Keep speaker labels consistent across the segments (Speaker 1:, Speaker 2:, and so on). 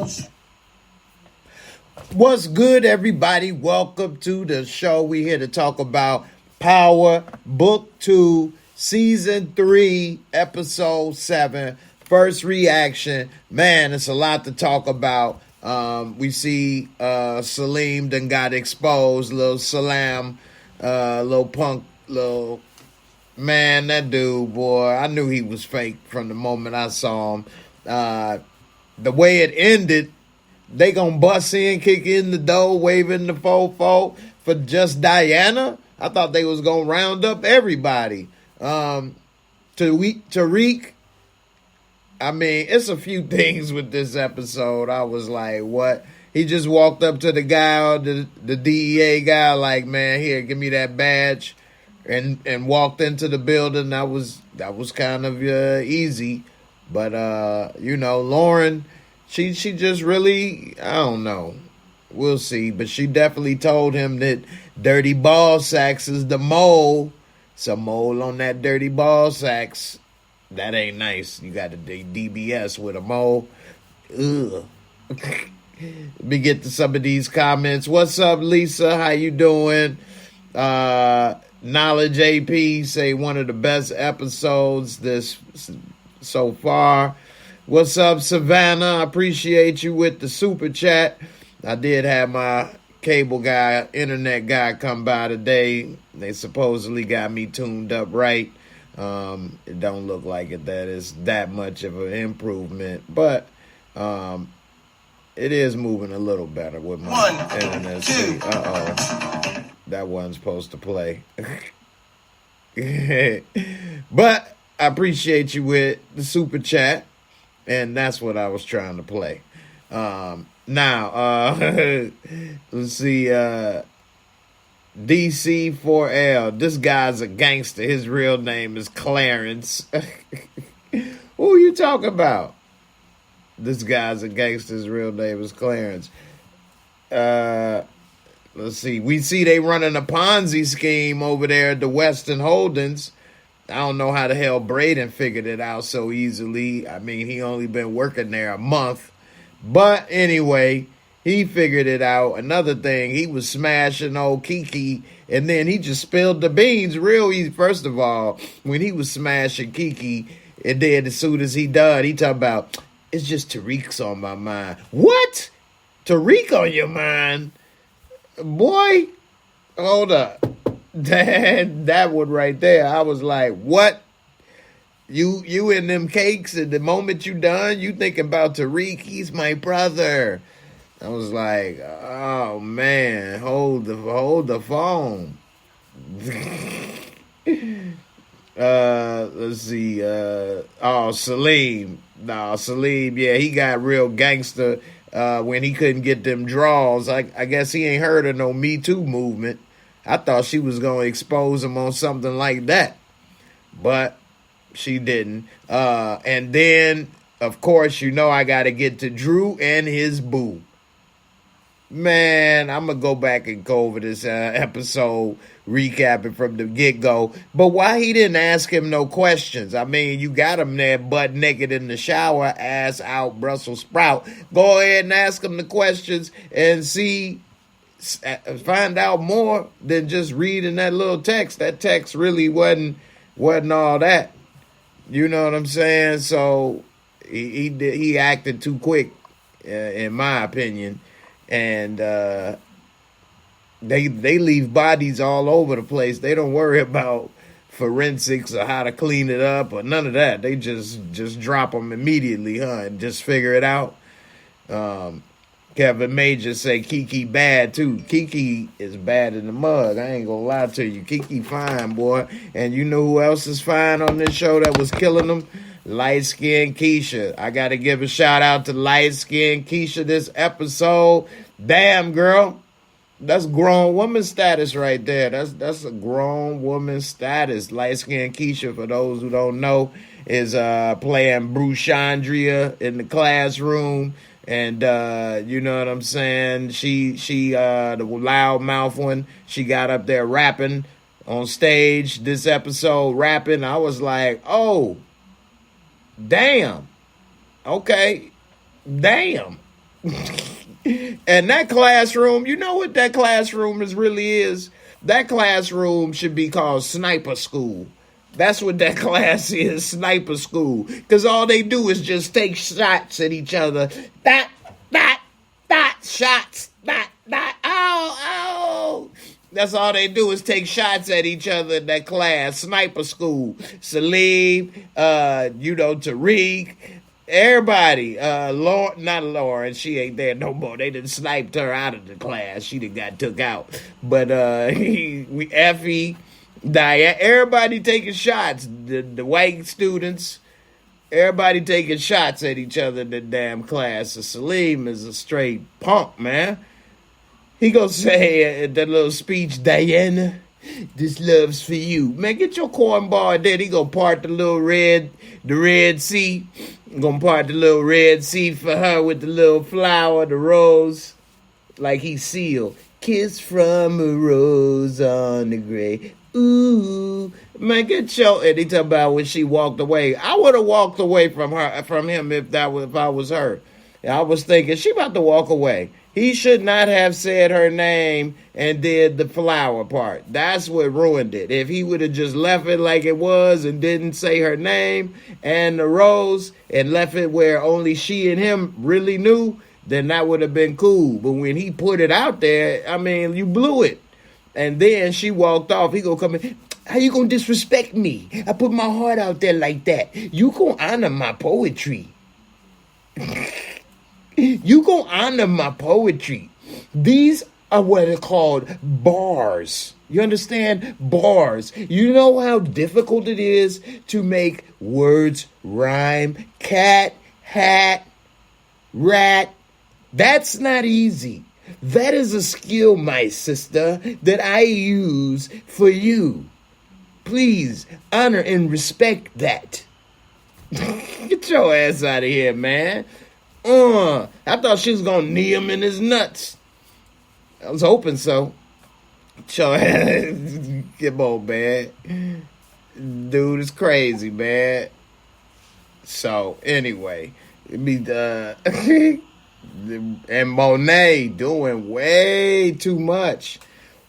Speaker 1: else.
Speaker 2: What's good, everybody? Welcome to the show. We're here to talk about Power Book 2, Season 3, Episode 7. First reaction. Man, it's a lot to talk about. We see Salim done got exposed. Little Salam, little punk, little... Man, that dude, boy, I knew he was fake from the moment I saw him. The way it ended, they gonna bust in, kick in the door, waving the fofo for just Diana? I thought they was gonna round up everybody. Tariq, I mean, it's a few things with this episode. I was like, what? He just walked up to the guy, the DEA guy, like, man, here, give me that badge, and walked into the building. That was kind of easy. But, Lauren, she just really, I don't know. We'll see. But she definitely told him that dirty ball sacks is the mole. Some mole on that dirty ball sacks. That ain't nice. You got a DBS with a mole. Ugh. Let me get to some of these comments. What's up, Lisa? How you doing? Knowledge AP say one of the best episodes this so far. What's up, Savannah? I appreciate you with the super chat. I did have my cable guy, internet guy come by today. They supposedly got me tuned up right. It don't look like that is that much of an improvement, but it is moving a little better with my internet speed. That wasn't supposed to play. But I appreciate you with the super chat, and that's what I was trying to play. Now, let's see. DC4L. This guy's a gangster. His real name is Clarence. Who are you talking about? This guy's a gangster. His real name is Clarence. Let's see. We see they running a Ponzi scheme over there at the Western Holdings. I don't know how the hell Braden figured it out so easily. I mean, he only been working there a month. But anyway, he figured it out. Another thing, he was smashing old Kiki, and then he just spilled the beans real easy. First of all, when he was smashing Kiki, and then as soon as he done, he talking about, it's just Tariq's on my mind. What? Tariq on your mind? Boy, hold up. That one right there, I was like, what? You in them cakes, and the moment you done, you thinking about Tariq, he's my brother. I was like, oh man, hold the phone. Let's see. Salim. No, Salim, yeah, he got real gangster when he couldn't get them draws. I guess he ain't heard of no Me Too movement. I thought she was going to expose him on something like that. But she didn't. And then, of course, I got to get to Drew and his boo. Man, I'm going to go back and go over this episode, recapping from the get-go. But why he didn't ask him no questions? I mean, you got him there butt naked in the shower, ass out, Brussels sprout. Go ahead and ask him the questions and find out more than just reading that little text. That text really wasn't all that. You know what I'm saying? So he acted too quick, in my opinion. And they leave bodies all over the place. They don't worry about forensics or how to clean it up or none of that. They just drop them immediately, and just figure it out. Kevin Major say Kiki bad too. Kiki is bad in the mug. I ain't gonna lie to you. Kiki fine, boy. And you know who else is fine on this show that was killing them? Light-skinned Keisha. I got to give a shout out to light-skinned Keisha this episode. Damn, girl. That's grown woman status right there. That's a grown woman status. Light-skinned Keisha, for those who don't know, is playing Bruce Chandria in the classroom. And you know what I'm saying? She the loud mouth one, she got up there rapping on stage this episode, rapping. I was like, oh, damn. Okay. Damn. And that classroom, you know what that classroom really is? That classroom should be called sniper school. That's what that class is, sniper school. Because all they do is just take shots at each other. That, shots. Ow. That's all they do is take shots at each other in that class. Sniper school. Salim, Tariq, everybody. Not Lauren, she ain't there no more. They done sniped her out of the class. She done got took out. But Effie, Diane, everybody taking shots. The white students, everybody taking shots at each other in the damn class. So Salim is a straight punk, man. He gonna say that little speech, Diana, this love's for you. Man, get your cornball there. He gonna part the Red Sea. Gonna part the little Red Sea for her with the little flower, the rose, like he sealed. Kiss from a rose on the grave. Ooh, man, get your. And he talking about when she walked away. I would have walked away from him if I was her. I was thinking she about to walk away. He should not have said her name and did the flower part. That's what ruined it. If he would have just left it like it was and didn't say her name and the rose and left it where only she and him really knew, then that would have been cool. But when he put it out there, I mean, you blew it. And then she walked off. He gonna come in. How you gonna disrespect me? I put my heart out there like that. You gonna honor my poetry. You gonna honor my poetry. These are what are called bars. You understand? Bars. You know how difficult it is to make words rhyme? Cat, hat, rat. That's not easy. That is a skill, my sister, that I use for you. Please honor and respect that. Get your ass out of here, man. I thought she was gonna knee him in his nuts. I was hoping so. Show ass, come on, man. Dude is crazy, man. So anyway, it be and Monet doing way too much.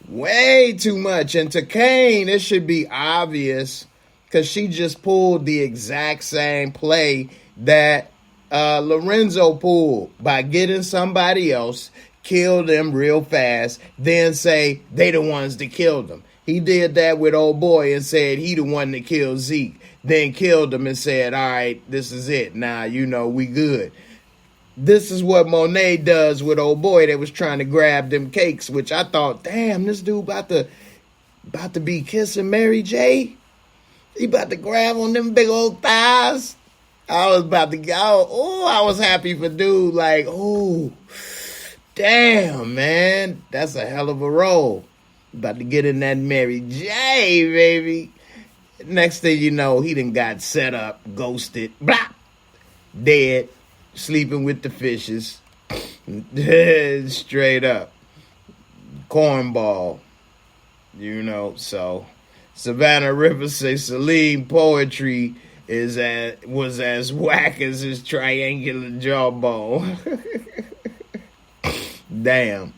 Speaker 2: And to Kane, it should be obvious because she just pulled the exact same play that Lorenzo pulled by getting somebody else, kill them real fast, then say they the ones that killed them. He did that with old boy and said he the one that killed Zeke, then killed him and said, all right, this is it. Now, we good. This is what Monet does with old boy that was trying to grab them cakes, which I thought, damn, this dude about to be kissing Mary J. He about to grab on them big old thighs. I was about to go. Oh, I was happy for dude. Like, oh, damn, man. That's a hell of a role. About to get in that Mary J, baby. Next thing you know, he done got set up, ghosted, blah, dead, sleeping with the fishes. Straight up. Cornball. So Savannah Rivers say Salim poetry was as whack as his triangular jawbone. Damn.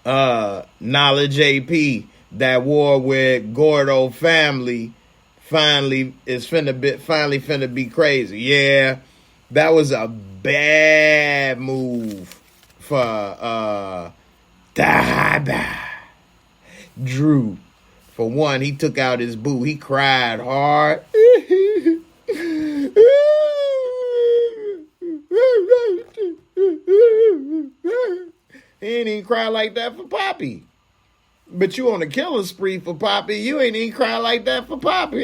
Speaker 2: Knowledge AP, that war with Gordo family finally finna be crazy. Yeah, that was a bad move for Drew. For one, he took out his boo. He cried hard. He ain't even cry like that for Poppy. But you on a killing spree for Poppy. You ain't even cry like that for Poppy.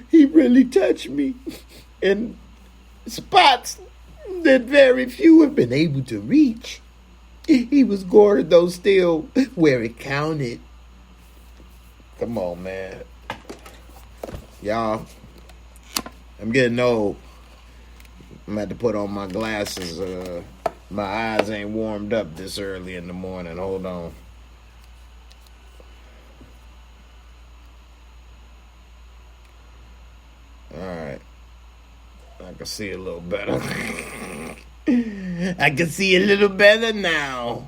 Speaker 2: He really touched me in spots that very few have been able to reach. He was gored, though, still where it counted. Come on, man. Y'all, I'm getting old. I'm going to have to put on my glasses. My eyes ain't warmed up this early in the morning. Hold on. can see a little better. I can see a little better now.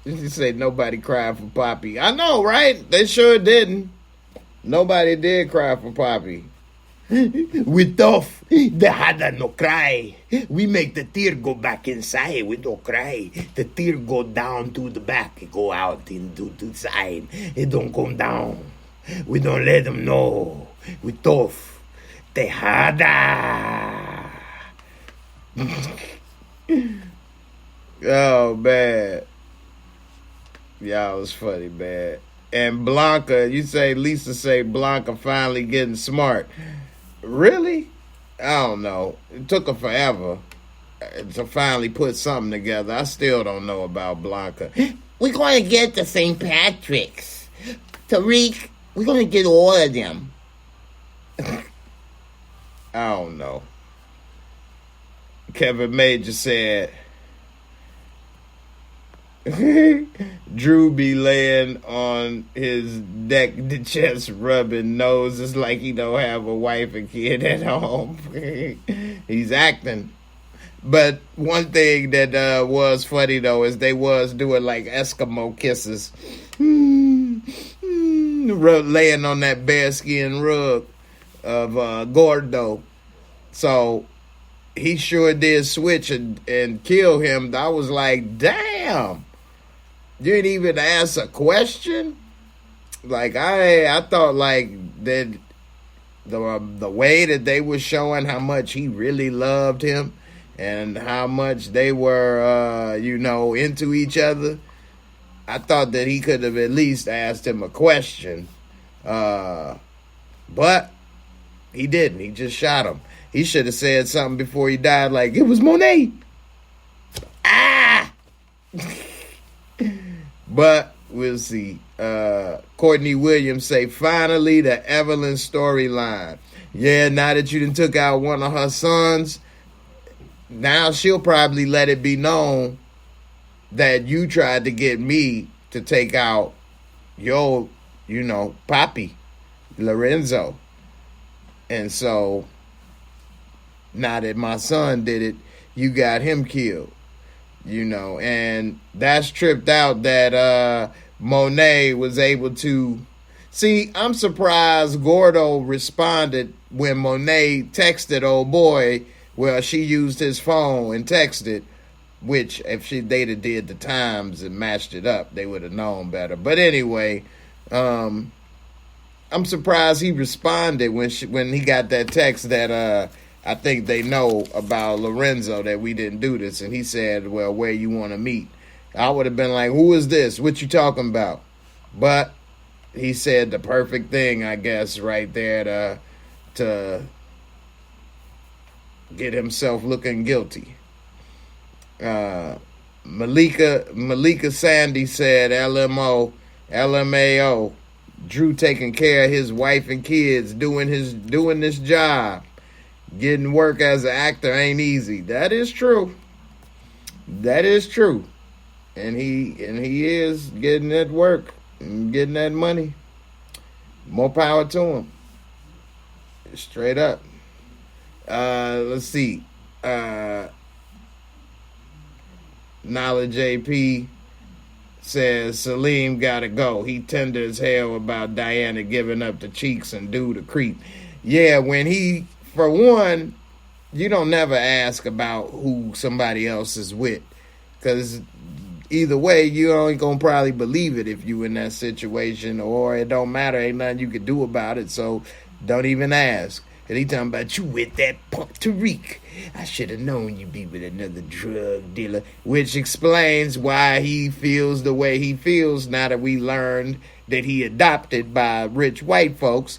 Speaker 2: You say nobody cried for Poppy. I know, right? They sure didn't. Nobody did cry for Poppy. We tough. The hada no cry. We make the tear go back inside. We don't cry. The tear go down to the back. It go out into the side. It don't come down. We don't let them know. We tough. The hada. Oh, man. Y'all was funny, man. And Blanca, you say, Lisa say Blanca finally getting smart. Really? I don't know. It took her forever to finally put something together. I still don't know about Blanca. We're going to get the St. Patrick's. Tariq, we're going to get all of them. I don't know. Kevin Major said, Drew be laying on his deck, the chest rubbing noses like he don't have a wife and kid at home. He's acting. But one thing that was funny, though, is they was doing like Eskimo kisses. Laying on that bearskin rug of Gordo. So he sure did switch and kill him. I was like, damn. You didn't even ask a question? Like, I thought, like, that the way that they were showing how much he really loved him and how much they were, into each other, I thought that he could have at least asked him a question. But he didn't. He just shot him. He should have said something before he died, like, it was Monet. Ah! But we'll see. Courtney Williams say, finally, the Evelyn storyline. Yeah, now that you done took out one of her sons, now she'll probably let it be known that you tried to get me to take out your, Poppy, Lorenzo. And so, now that my son did it, you got him killed. And that's tripped out that Monet was able to... See, I'm surprised Gordo responded when Monet texted old boy. Well, she used his phone and texted, which if they'd have did the times and matched it up, they would have known better. But anyway, I'm surprised he responded when he got that text that... I think they know about Lorenzo that we didn't do this. And he said, well, where you want to meet? I would have been like, who is this? What you talking about? But he said the perfect thing, I guess, right there to get himself looking guilty. Malika Sandy said, LMAO, Drew taking care of his wife and kids, doing this job. Getting work as an actor ain't easy. That is true. That is true. And he is getting that work and getting that money. More power to him. Straight up. Let's see. Nala JP says Salim gotta go. He tender as hell about Diana giving up the cheeks and do the creep. Yeah, when he... For one, you don't never ask about who somebody else is with. Because either way, you only going to probably believe it if you in that situation. Or it don't matter. Ain't nothing you can do about it. So don't even ask. And he talking about you with that punk Tariq. I should have known you'd be with another drug dealer. Which explains why he feels the way he feels now that we learned that he adopted by rich white folks.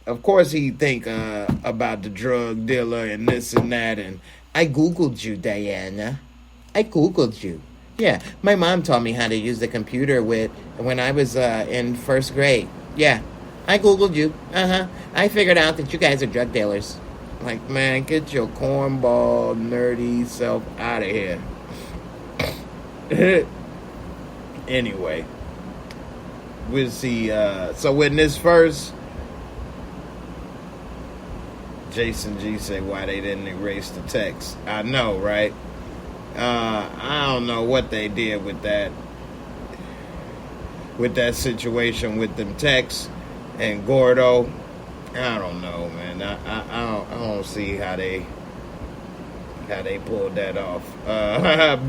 Speaker 2: Of course he think about the drug dealer and this and that. And I Googled you, Diana. I Googled you. Yeah, my mom taught me how to use the computer when I was in first grade. Yeah, I Googled you. I figured out that you guys are drug dealers. Like, man, get your cornball, nerdy self out of here. Anyway, we'll see. So in this first... Jason G say why they didn't erase the text. I know, right? I don't know what they did with that situation with them texts and Gordo. I don't know, man. I don't see how they pulled that off.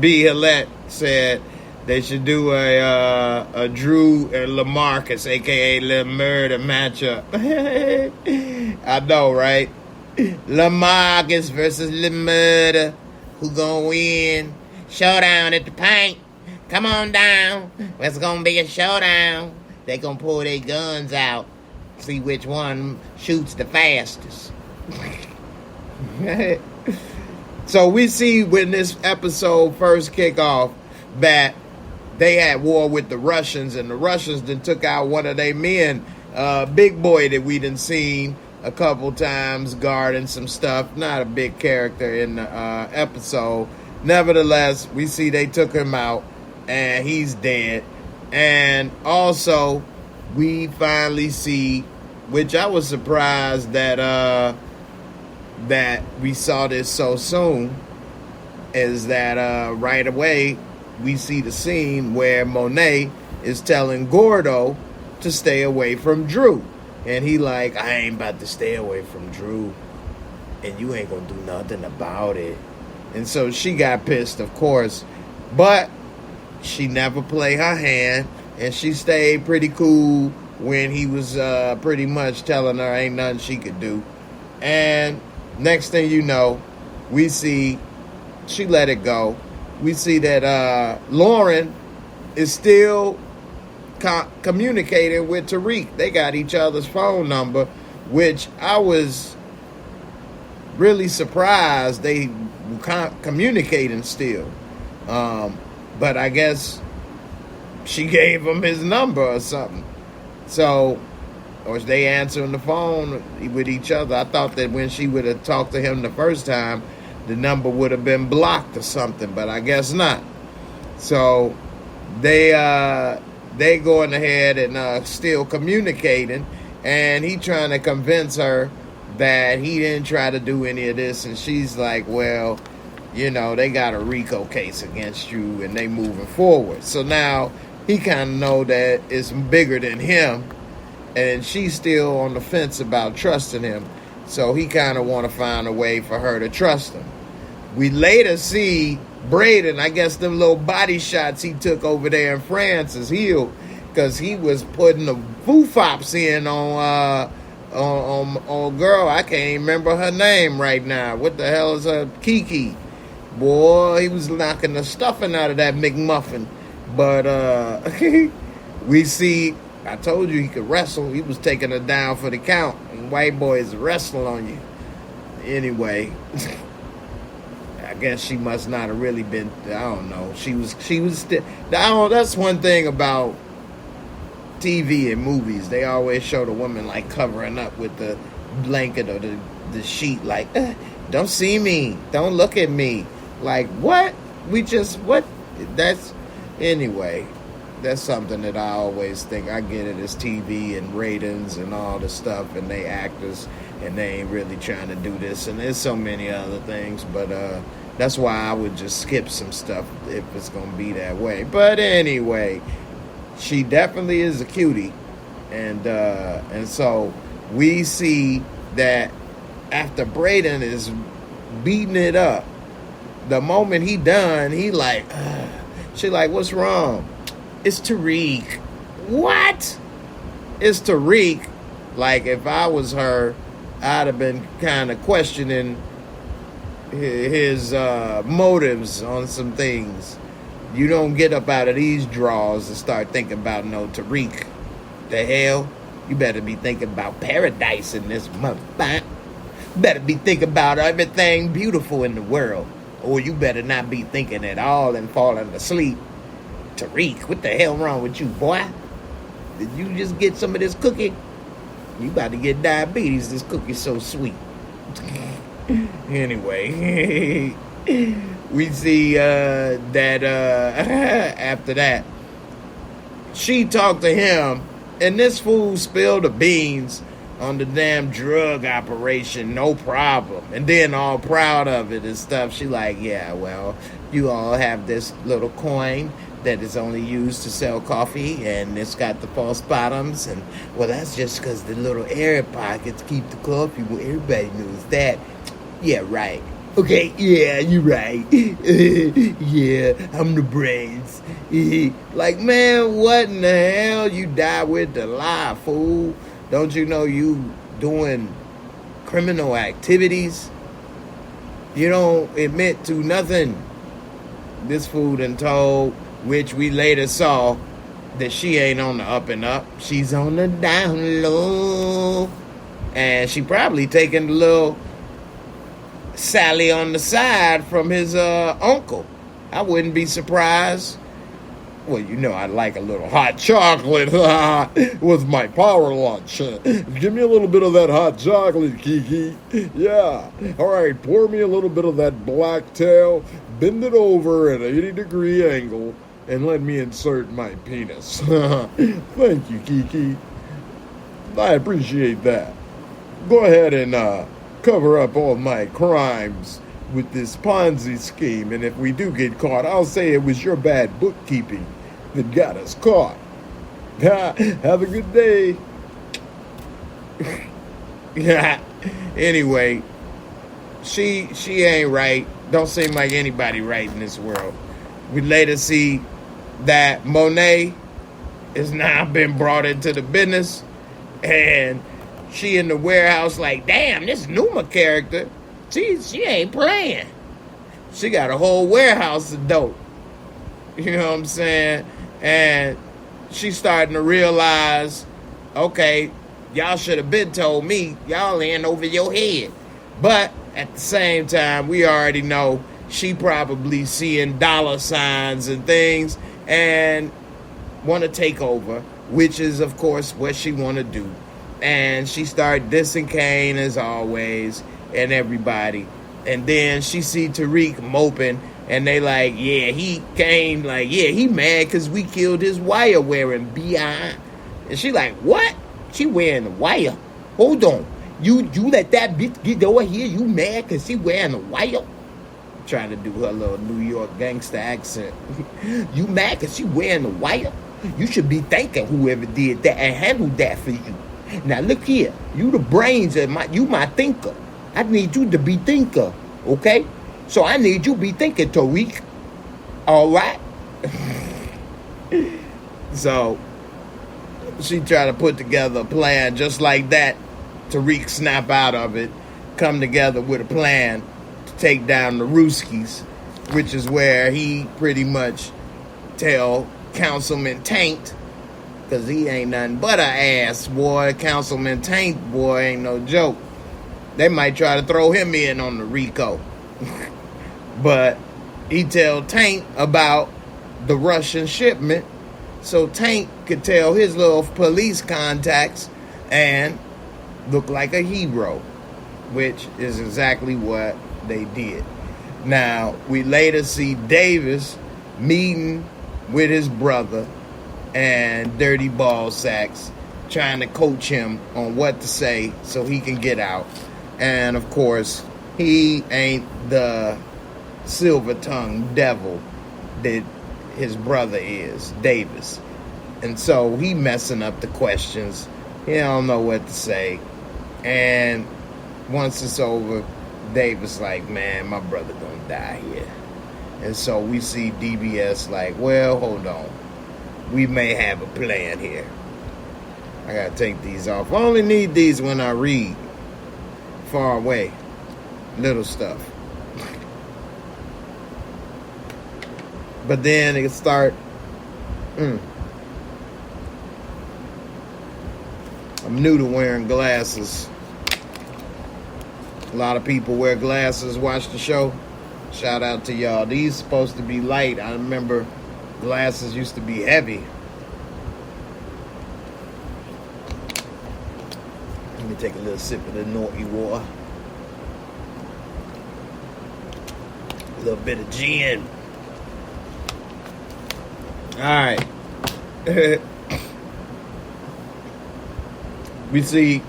Speaker 2: B. Hillette said they should do a Drew and LaMarcus, aka Lil Murder matchup. I know, right? LaMarcus versus Lil Murder. Who gonna win? Showdown at the paint. Come on down. It's gonna be a showdown. They gonna pull their guns out. See which one shoots the fastest. So we see when this episode first kick off that they had war with the Russians, and the Russians then took out one of their men, Big Boy, that we done seen a couple times guarding some stuff. Not a big character in the episode. Nevertheless, we see they took him out and he's dead. And also we finally see, which I was surprised that we saw this so soon, is that right away we see the scene where Monet is telling Gordo to stay away from Drew. And he like, I ain't about to stay away from Drew. And you ain't gonna do nothing about it. And so she got pissed, of course. But she never played her hand. And she stayed pretty cool when he was pretty much telling her ain't nothing she could do. And next thing you know, we see she let it go. We see that Lauren is still communicating with Tariq. They got each other's phone number, which I was really surprised they were communicating still. But I guess she gave him his number or something. So, or they answering the phone with each other. I thought that when she would have talked to him the first time, the number would have been blocked or something, but I guess not. So they going ahead and still communicating, and he trying to convince her that he didn't try to do any of this, and she's like, well, you know, they got a RICO case against you and they moving forward. So now he kind of know that it's bigger than him, and she's still on the fence about trusting him. So he kind of want to find a way for her to trust him. We later see Braden, I guess them little body shots he took over there in France is healed, because he was putting the foo-fops in on girl. I can't even remember her name right now. What the hell is her? Kiki. Boy, he was knocking the stuffing out of that McMuffin. But we see, I told you he could wrestle. He was taking her down for the count. And white boys wrestle on you. Anyway, I guess she must not have really been, I don't know. She was still, that's one thing about TV and movies. They always show the woman like covering up with the blanket or the sheet, like, don't see me. Don't look at me. Like, what? What? That's, anyway, that's something that I always think. I get it, it's TV and ratings and all the stuff, and they actors, and they ain't really trying to do this, and there's so many other things, but that's why I would just skip some stuff if it's going to be that way. But anyway, she definitely is a cutie, and so we see that after Braden is beating it up, the moment he done, he like, she like, what's wrong? It's Tariq. What? It's Tariq. Like, if I was her, I'd have been kind of questioning his motives on some things. You don't get up out of these drawers and start thinking about no Tariq. The hell? You better be thinking about paradise in this motherfucker. Better be thinking about everything beautiful in the world. Or you better not be thinking at all and falling asleep. Tariq, what the hell wrong with you, boy? Did you just get some of this cookie? You about to get diabetes. This cookie's so sweet. Anyway, we see that after that, she talked to him, and this fool spilled the beans on the damn drug operation, no problem. And then all proud of it and stuff. She like, yeah, well, you all have this little coin that is only used to sell coffee, and it's got the false bottoms, and well, that's just because the little air pockets keep the coffee. Well, everybody knows that. Yeah, right. Okay, yeah, you're right. Yeah, I'm the brains. Like, man, what in the hell? You die with the lie, fool. Don't you know you doing criminal activities? You don't admit to nothing. This fool done told, which we later saw, that she ain't on the up and up. She's on the down low. And she probably taking the little Sally on the side from his uncle. I wouldn't be surprised. Well, you know I like a little hot chocolate with my power lunch. Give me a little bit of that hot chocolate, Kiki. Yeah. All right, pour me a little bit of that black tail, bend it over at an 80-degree angle, and let me insert my penis. Thank you, Kiki. I appreciate that. Go ahead and cover up all my crimes with this Ponzi scheme, and if we do get caught, I'll say it was your bad bookkeeping that got us caught. Have a good day. Anyway, she ain't right. Don't seem like anybody right in this world. We later see that Monet has now been brought into the business, and she in the warehouse like, damn, this Numa character, she ain't playing. She got a whole warehouse of dope. You know what I'm saying? And she's starting to realize, okay, y'all should have been told me. Y'all in over your head. But at the same time, we already know she probably seeing dollar signs and things and want to take over, which is, of course, what she want to do. And she started dissing Kane as always and everybody. And then she see Tariq moping, and they like, yeah, he came like, yeah, he mad because we killed his wire wearing B.I. And she like, what? She wearing the wire? Hold on. You let that bitch get over here? You mad because she wearing the wire? Trying to do her little New York gangster accent. You mad because she wearing the wire? You should be thanking whoever did that and handled that for you. Now look here, you the brains of you my thinker. I need you to be thinker, okay? So I need you to be thinking, Tariq. All right? So she tried to put together a plan just like that. Tariq snap out of it, come together with a plan to take down the Ruskies, which is where he pretty much tell Councilman Taint, because he ain't nothing but a ass, boy. Councilman Taint, boy, ain't no joke. They might try to throw him in on the RICO. But he tell Taint about the Russian shipment, so Taint could tell his little police contacts and look like a hero, which is exactly what they did. Now, we later see Davis meeting with his brother and Dirty Ball Sacks, trying to coach him on what to say so he can get out. And of course, he ain't the silver-tongued devil that his brother is, Davis. And so he messing up the questions. He don't know what to say. And once it's over, Davis like, man, my brother gonna die here. And so we see DBS like, well, hold on. We may have a plan here. I gotta take these off. I only need these when I read. Far away. Little stuff. But then it start. I'm new to wearing glasses. A lot of people wear glasses, watch the show. Shout out to y'all. These supposed to be light. I remember glasses used to be heavy. Let me take a little sip of the naughty water. A little bit of gin. Alright. We see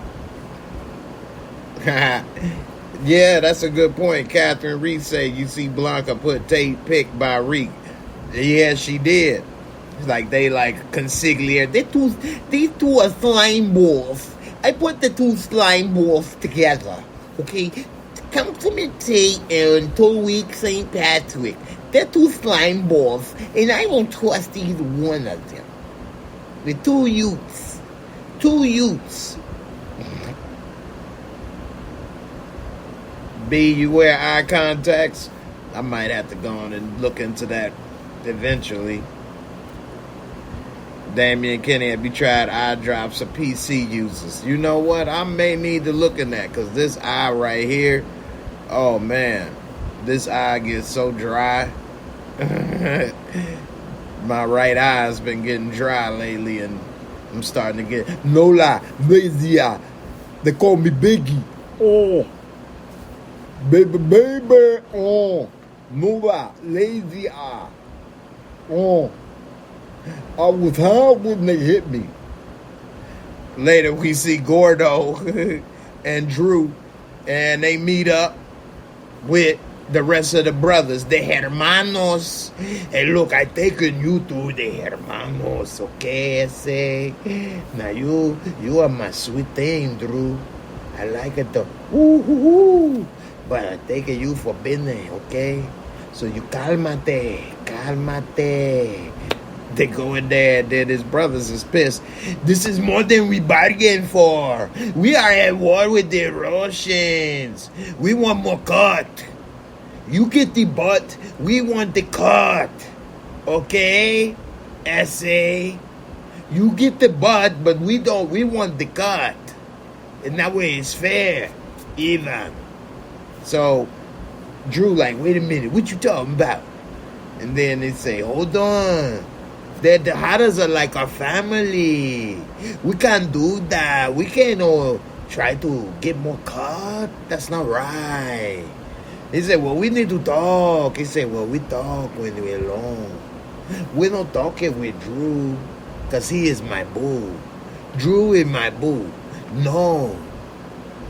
Speaker 2: Yeah, that's a good point. Catherine Reese said, you see Blanca put Tate picked by Reek. Yeah, she did. It's like they like consigliere. These two are slime balls. I put the two slime balls together. Okay? Compliment Tate and 2 weeks St. Patrick. They're two slime balls, and I won't trust either one of them. With two youths. Two youths. B, you wear eye contacts? I might have to go on and look into that eventually. Damian Kenny, have you tried eye drops for PC users? You know what? I may need to look in that because this eye right here, oh man, this eye gets so dry. My right eye's been getting dry lately and I'm starting to get, no lie, lazy eye. They call me Biggie. Oh. Baby, oh, no, lazy eye. Oh, I was high when they hit me. Later, we see Gordo and Drew, and they meet up with the rest of the brothers, the hermanos. Hey, look, I taken you to the hermanos, okay? I say, now you are my sweet thing, Drew. I like it though. Ooh. But I take you for business, okay? So you calmate. They go in there, and then his brothers is pissed. This is more than we bargained for. We are at war with the Russians. We want more cut. You get the butt, we want the cut. Okay? SA. You get the butt, but we want the cut. And that way it's fair. Even. So, Drew like, wait a minute, what you talking about? And then they say, hold on. The Hatters are like our family. We can't do that. We can't try to get more cut. That's not right. He said, well, we need to talk. He said, well, we talk when we're alone. We don't talk it with Drew because he is my boo. Drew is my boo. No.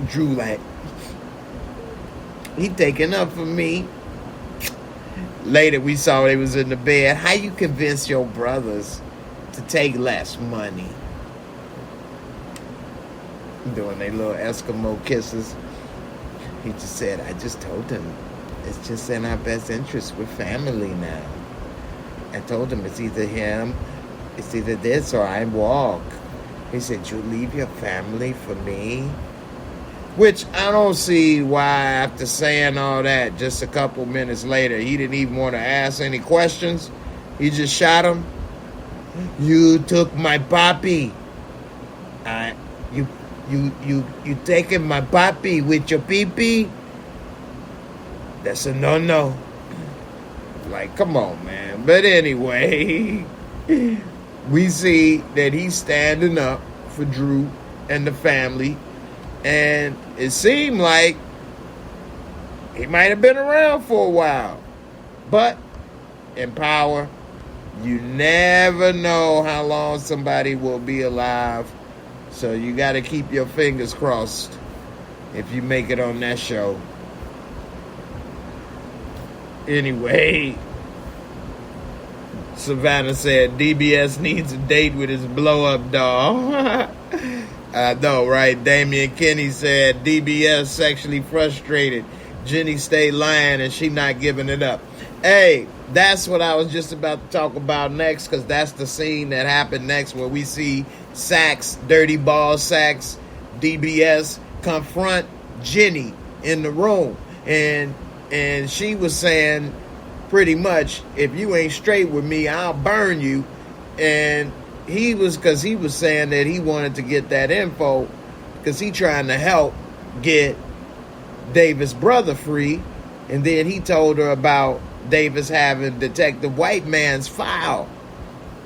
Speaker 2: Drew like, he taking up for me. Later, we saw they was in the bed. How you convince your brothers to take less money? Doing their little Eskimo kisses. He just said, I just told him, it's just in our best interest. We're family now. I told him it's either him, it's either this or I walk. He said, you leave your family for me? Which I don't see why after saying all that, just a couple minutes later, he didn't even want to ask any questions. He just shot him. You took my papi. You taking my papi with your pee-pee? That's a no-no. Like, come on, man. But anyway, we see that he's standing up for Drew and the family. And it seemed like he might have been around for a while. But in power, you never know how long somebody will be alive. So you got to keep your fingers crossed if you make it on that show. Anyway, Savannah said DBS needs a date with his blow-up doll. I know, right? Damian Kenny said DBS sexually frustrated. Jenny stayed lying and she not giving it up. Hey, that's what I was just about to talk about next, because that's the scene that happened next where we see Sax, Dirty Ball Sax, DBS confront Jenny in the room. And she was saying pretty much, if you ain't straight with me, I'll burn you. And he was saying that he wanted to get that info because he trying to help get Davis' brother free. And then he told her about Davis having Detective White Man's file.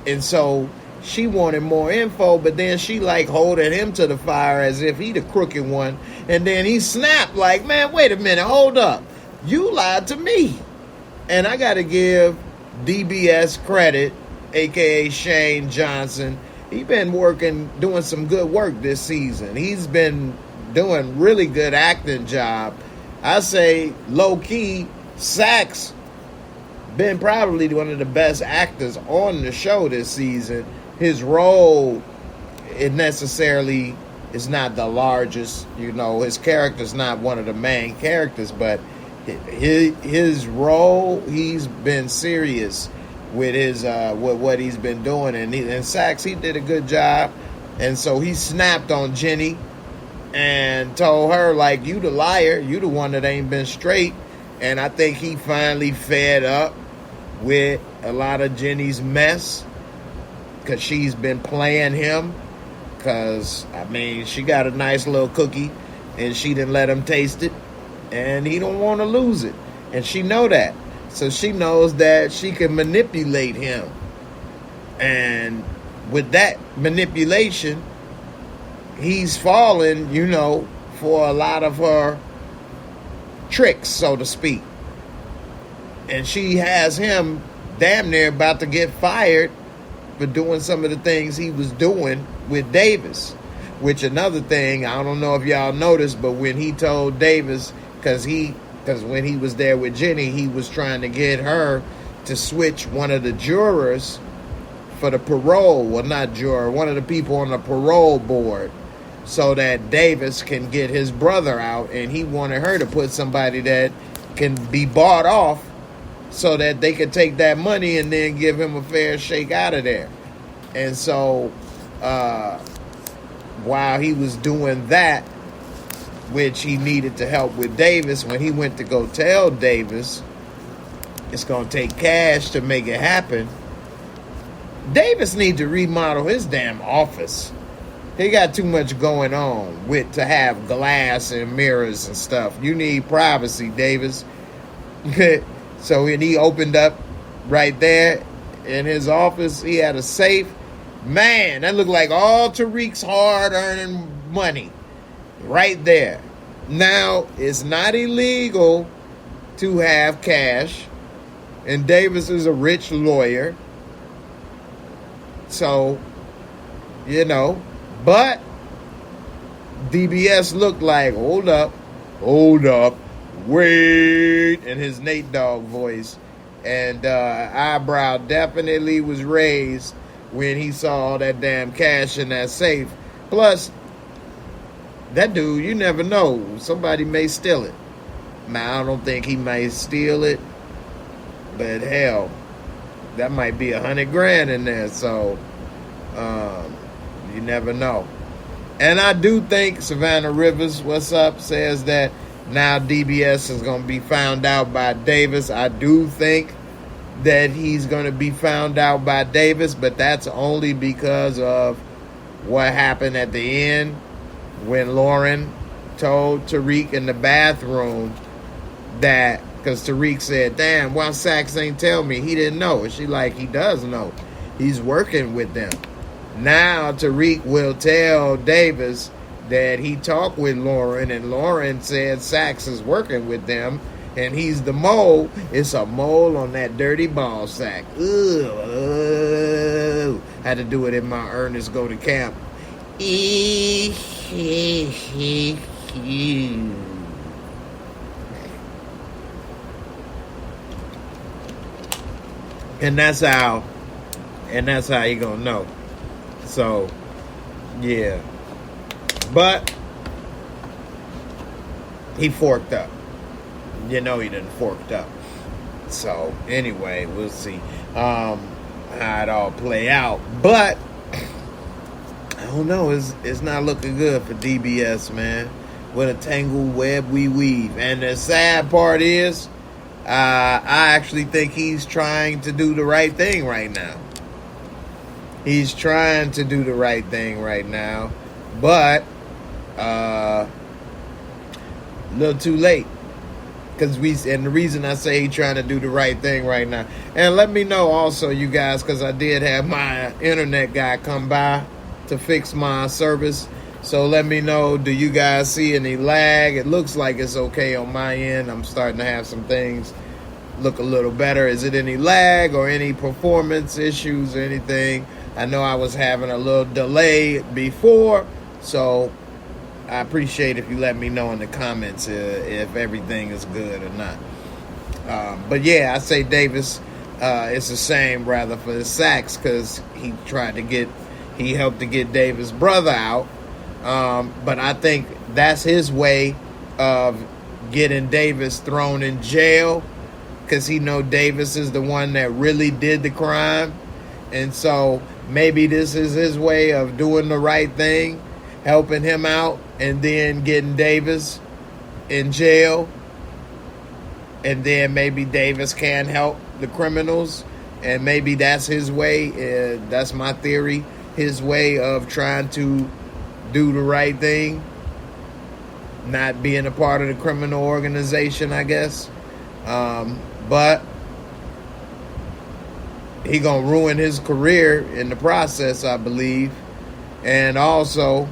Speaker 2: And so she wanted more info, but then she like holding him to the fire as if he the crooked one. And then he snapped like, man, wait a minute, hold up. You lied to me. And I got to give DBS credit, a.k.a. Shane Johnson. He been doing some good work this season. He's been doing really good acting job. I say low key, Sax been probably one of the best actors on the show this season. His role, it necessarily is not the largest. You know, his character's not one of the main characters, but his role, he's been serious with his with what he's been doing, and Sax, he did a good job, and so he snapped on Jenny and told her, like, you the liar, you the one that ain't been straight. And I think he finally fed up with a lot of Jenny's mess, because she's been playing him, because I mean, she got a nice little cookie and she didn't let him taste it, and he don't want to lose it, and she know that. So she knows that she can manipulate him, and with that manipulation, he's fallen, you know, for a lot of her tricks, so to speak. And she has him damn near about to get fired for doing some of the things he was doing with Davis. Which, another thing, I don't know if y'all noticed, but when he told Davis, because when he was there with Jenny, he was trying to get her to switch one of the jurors for the parole, well, not juror, one of the people on the parole board, so that Davis can get his brother out, and he wanted her to put somebody that can be bought off so that they could take that money and then give him a fair shake out of there. And so while he was doing that, which he needed to help with Davis, when he went to go tell Davis it's going to take cash to make it happen, Davis need to remodel his damn office. He got too much going on with to have glass and mirrors and stuff. You need privacy, Davis. So when he opened up right there in his office, he had a safe. Man, that looked like all Tariq's hard-earning money right there. Now, it's not illegal to have cash, and Davis is a rich lawyer. So, you know, but DBS looked like, hold up, wait, in his Nate Dogg voice. And eyebrow definitely was raised when he saw all that damn cash in that safe. Plus, that dude, you never know, somebody may steal it. Now, I don't think he might steal it, but hell, that might be $100,000 in there, so you never know. And I do think Savannah Rivers, what's up, says that now DBS is going to be found out by Davis. I do think that he's going to be found out by Davis, but that's only because of what happened at the end when Lauren told Tariq in the bathroom that, because Tariq said, damn, why Sax ain't tell me? He didn't know. And she like, he does know. He's working with them. Now Tariq will tell Davis that he talked with Lauren, and Lauren said Sax is working with them, and he's the mole. It's a mole on that dirty ball sack. Ooh. Had to do it in my Ernest Go to Camp. And that's how you gonna know. So, yeah. But he forked up. You know he didn't forked up. So, anyway, we'll see how it all play out. But I don't know. It's not looking good for DBS, man. What a tangled web we weave. And the sad part is, I actually think he's trying to do the right thing right now. He's trying to do the right thing right now, but a little too late. And the reason I say he's trying to do the right thing right now. And let me know also, you guys, because I did have my internet guy come by to fix my service. So let me know, do you guys see any lag? It looks like it's okay on my end. I'm starting to have some things look a little better. Is it any lag or any performance issues or anything? I know I was having a little delay before, so I appreciate if you let me know in the comments if everything is good or not. But yeah, I say Davis. It's a shame rather for the sacks because he helped to get Davis' brother out. But I think that's his way of getting Davis thrown in jail because he know Davis is the one that really did the crime. And so maybe this is his way of doing the right thing, helping him out, and then getting Davis in jail. And then maybe Davis can help the criminals. And maybe that's his way. That's my theory. His way of trying to do the right thing. Not being a part of the criminal organization, I guess. But he gonna ruin his career in the process, I believe. And also,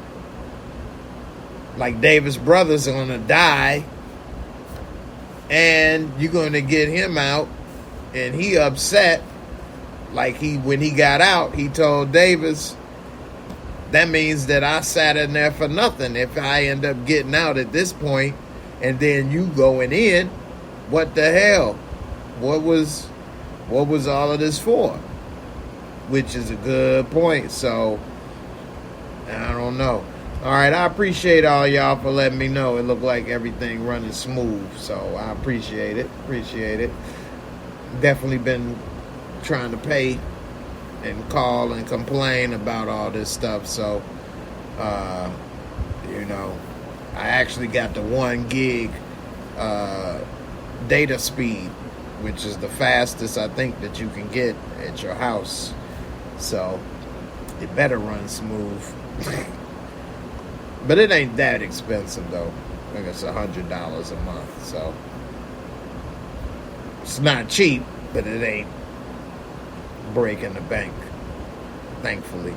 Speaker 2: like Davis' brother's gonna die, and you're gonna get him out, and he upset. Like when he got out, he told Davis, that means that I sat in there for nothing. If I end up getting out at this point, and then you going in, what the hell? What was all of this for? Which is a good point. So I don't know. All right, I appreciate all y'all for letting me know. It looked like everything running smooth, so I appreciate it. Definitely been trying to pay and call and complain about all this stuff. So, I actually got the 1 gig data speed, which is the fastest I think that you can get at your house. So it better run smooth. But it ain't that expensive though. I think it's $100 a month. So it's not cheap, but it ain't breaking the bank, thankfully.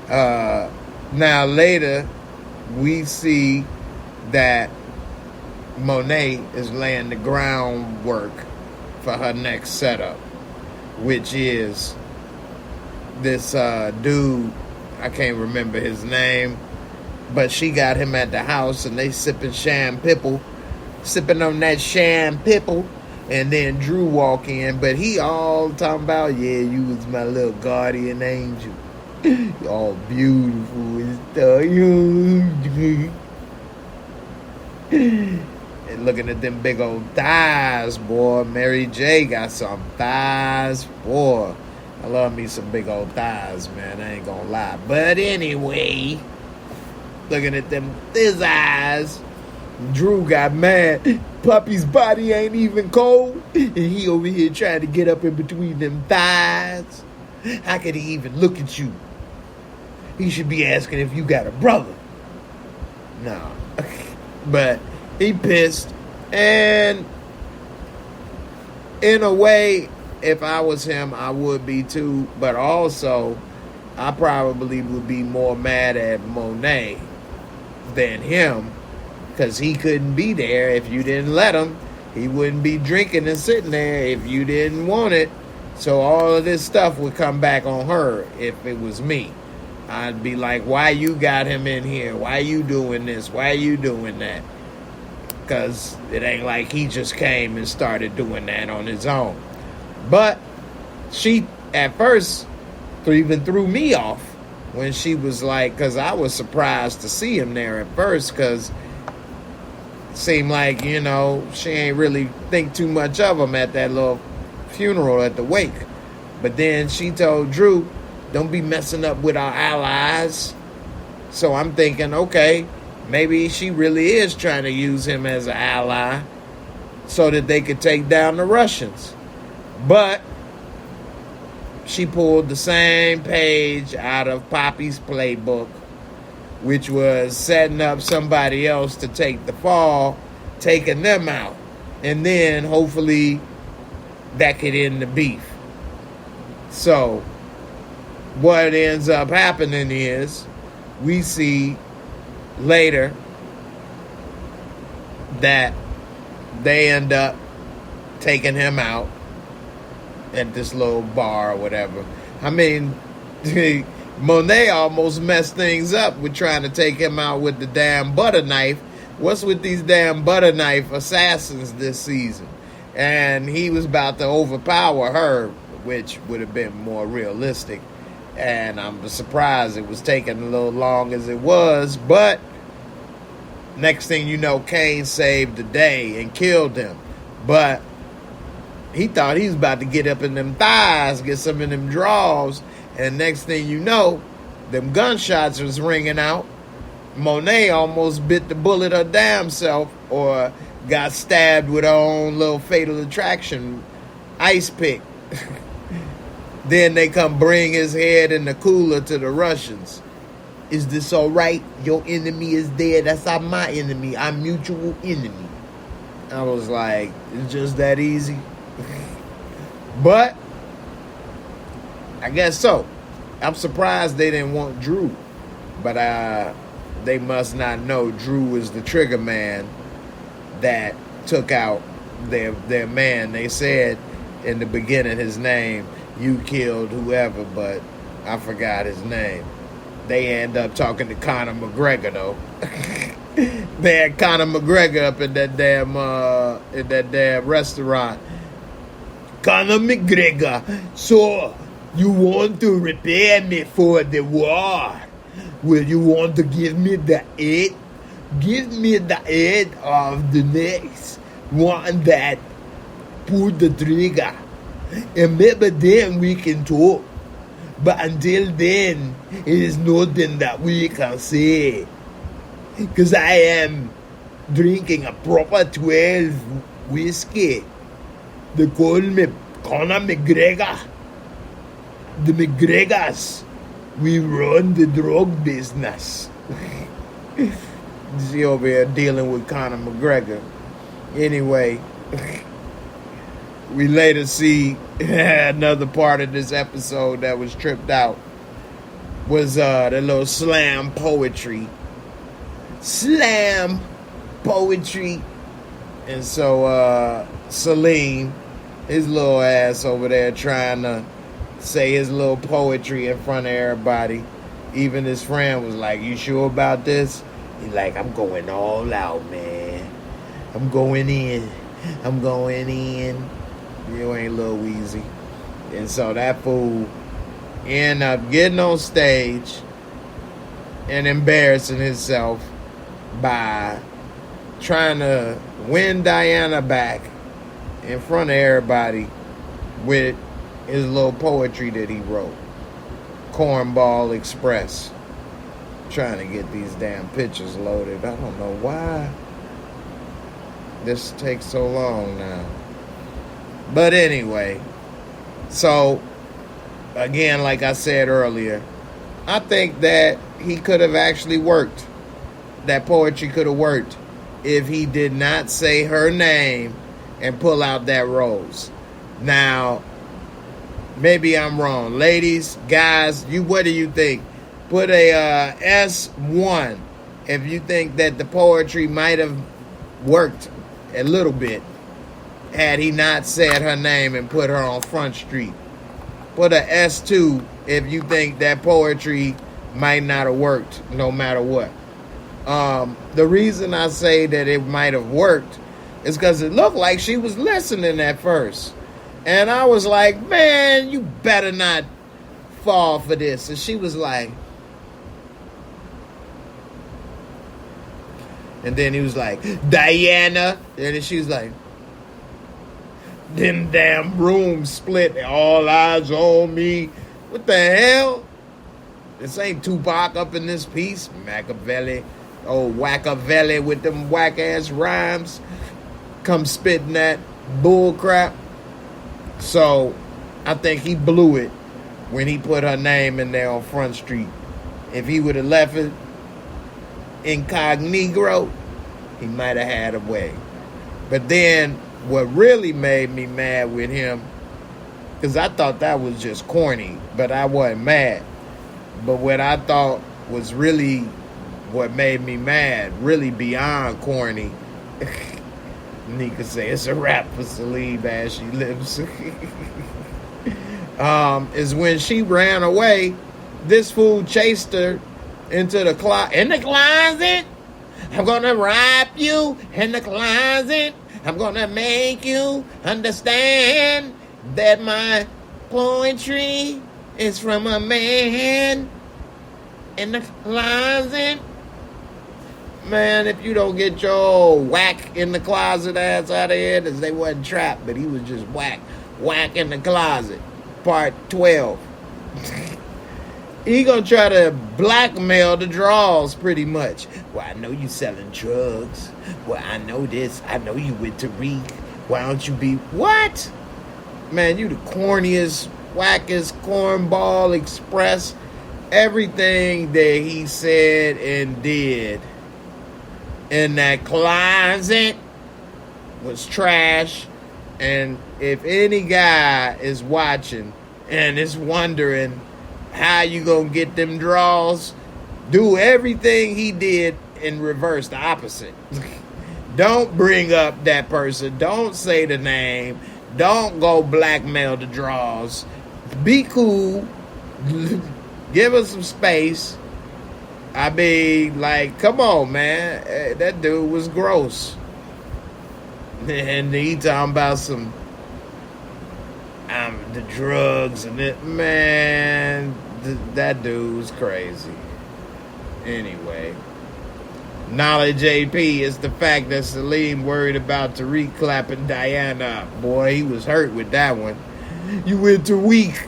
Speaker 2: Now later we see that Monet is laying the groundwork for her next setup, which is this dude, I can't remember his name, but she got him at the house and they sipping on that sham pipple, and then Drew walk in, but he all talking about, yeah, you was my little guardian angel. All beautiful and stuff. And looking at them big old thighs, boy. Mary J got some thighs, boy. I love me some big old thighs, man. I ain't gonna lie. But anyway, looking at them thighs, Drew got mad. Puppy's body ain't even cold, and he over here trying to get up in between them thighs. How could he even look at you? He should be asking if you got a brother. No. But he pissed. And in a way, if I was him, I would be too. But also, I probably would be more mad at Monet than him, because he couldn't be there if you didn't let him. He wouldn't be drinking and sitting there if you didn't want it. So all of this stuff would come back on her if it was me. I'd be like, why you got him in here? Why you doing this? Why you doing that? Because it ain't like he just came and started doing that on his own. But she, at first, even threw me off when she was like, because I was surprised to see him there at first, because it seemed like, she ain't really think too much of him at that little funeral at the wake. But then she told Drew, don't be messing up with our allies. So I'm thinking, okay, maybe she really is trying to use him as an ally so that they could take down the Russians. But she pulled the same page out of Poppy's playbook, which was setting up somebody else to take the fall, taking them out. And then hopefully that could end the beef. So what ends up happening is we see later that they end up taking him out at this little bar or whatever. I mean, Monet almost messed things up with trying to take him out with the damn butter knife. What's with these damn butter knife assassins this season? And he was about to overpower her, which would have been more realistic. And I'm surprised it was taking a little long as it was. But next thing you know, Kane saved the day and killed him. But he thought he was about to get up in them thighs, get some of them draws. And next thing you know, them gunshots was ringing out. Monet almost bit the bullet her damn self, or got stabbed with her own little fatal attraction ice pick. Then they come bring his head in the cooler to the Russians. Is this all right? Your enemy is dead. That's not my enemy. I'm mutual enemy. I was like, it's just that easy. But I guess so. I'm surprised they didn't want Drew. But they must not know Drew is the trigger man that took out their man. They said in the beginning his name, you killed whoever, but I forgot his name. They end up talking to Conor McGregor though. They had Conor McGregor up in that damn restaurant. Conor McGregor, so you want to repair me for the war? Will you want to give me the head? Give me the head of the next one that pulled the trigger. And maybe then we can talk. But until then, it is nothing that we can say. Because I am drinking a proper 12 whiskey. They call me Conor McGregor. The McGregors, we run the drug business. She over here dealing with Conor McGregor. Anyway, we later see another part of this episode that was tripped out. Was the little slam poetry. Slam poetry. And so Salim, his little ass over there trying to say his little poetry in front of everybody. Even his friend was like, you sure about this? He's like, I'm going all out, man. I'm going in. I'm going in. You ain't Lil Weezy. And so that fool ended up getting on stage and embarrassing himself by trying to win Diana back in front of everybody with his little poetry that he wrote. Cornball Express. Trying to get these damn pictures loaded. I don't know why this takes so long now. But anyway, so again, like I said earlier, I think that he could have actually worked. That poetry could have worked if he did not say her name and pull out that rose. Now, maybe I'm wrong. Ladies, guys, what do you think? Put a S1 if you think that the poetry might have worked a little bit had he not said her name and put her on Front Street. Put a S2 if you think that poetry might not have worked no matter what. The reason I say that it might have worked is because it looked like she was listening at first. And I was like, man, you better not fall for this. And she was like, and then he was like, Diana. And then she was like, them damn rooms split. All eyes on me. What the hell? This ain't Tupac up in this piece. Machiavelli. Oh, Wackavelli with them whack-ass rhymes. Come spitting that bull crap. So, I think he blew it when he put her name in there on Front Street. If he would have left it incognito, he might have had a way. But then, what really made me mad with him, because I thought that was just corny, but I wasn't mad. But what I thought was really what made me mad, really beyond corny, Nika say it's a wrap for Salim as she lives, is when she ran away This fool chased her into the closet. In the closet, I'm gonna wrap you in the closet. I'm gonna make you understand that my poetry is from a man in the closet. Man, if you don't get your whack in the closet ass out of here, as they wasn't trapped, but he was just whack in the closet. Part 12. He gonna try to blackmail the draws pretty much. Well, I know you selling drugs. Well, I know this. I know you with Tariq. Why don't you be... What? Man, you the corniest, wackest cornball express. Everything that he said and did in that closet was trash. And if any guy is watching and is wondering how you gonna get them draws, do everything he did in reverse, the opposite. Don't bring up that person. Don't say the name. Don't go blackmail the draws. Be cool. Give us some space. I mean, like, come on, man. That dude was gross. And he talking about some the drugs and it. Man, that dude was crazy. Anyway, knowledge AP is the fact that Salim worried about Tariq clapping Diana up. Boy, he was hurt with that one. You went Tariq.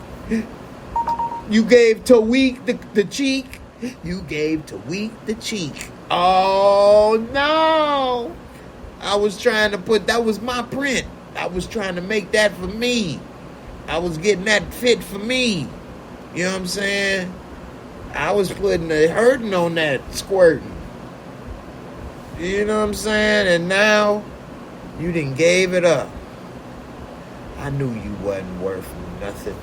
Speaker 2: You gave Tariq the cheek. You gave Tariq the cheek. Oh, no. I was trying to put, that was my print. I was trying to make that for me. I was getting that fit for me. You know what I'm saying? I was putting the hurting on that squirting. You know what I'm saying? And now, you done gave it up. I knew you wasn't worth nothing.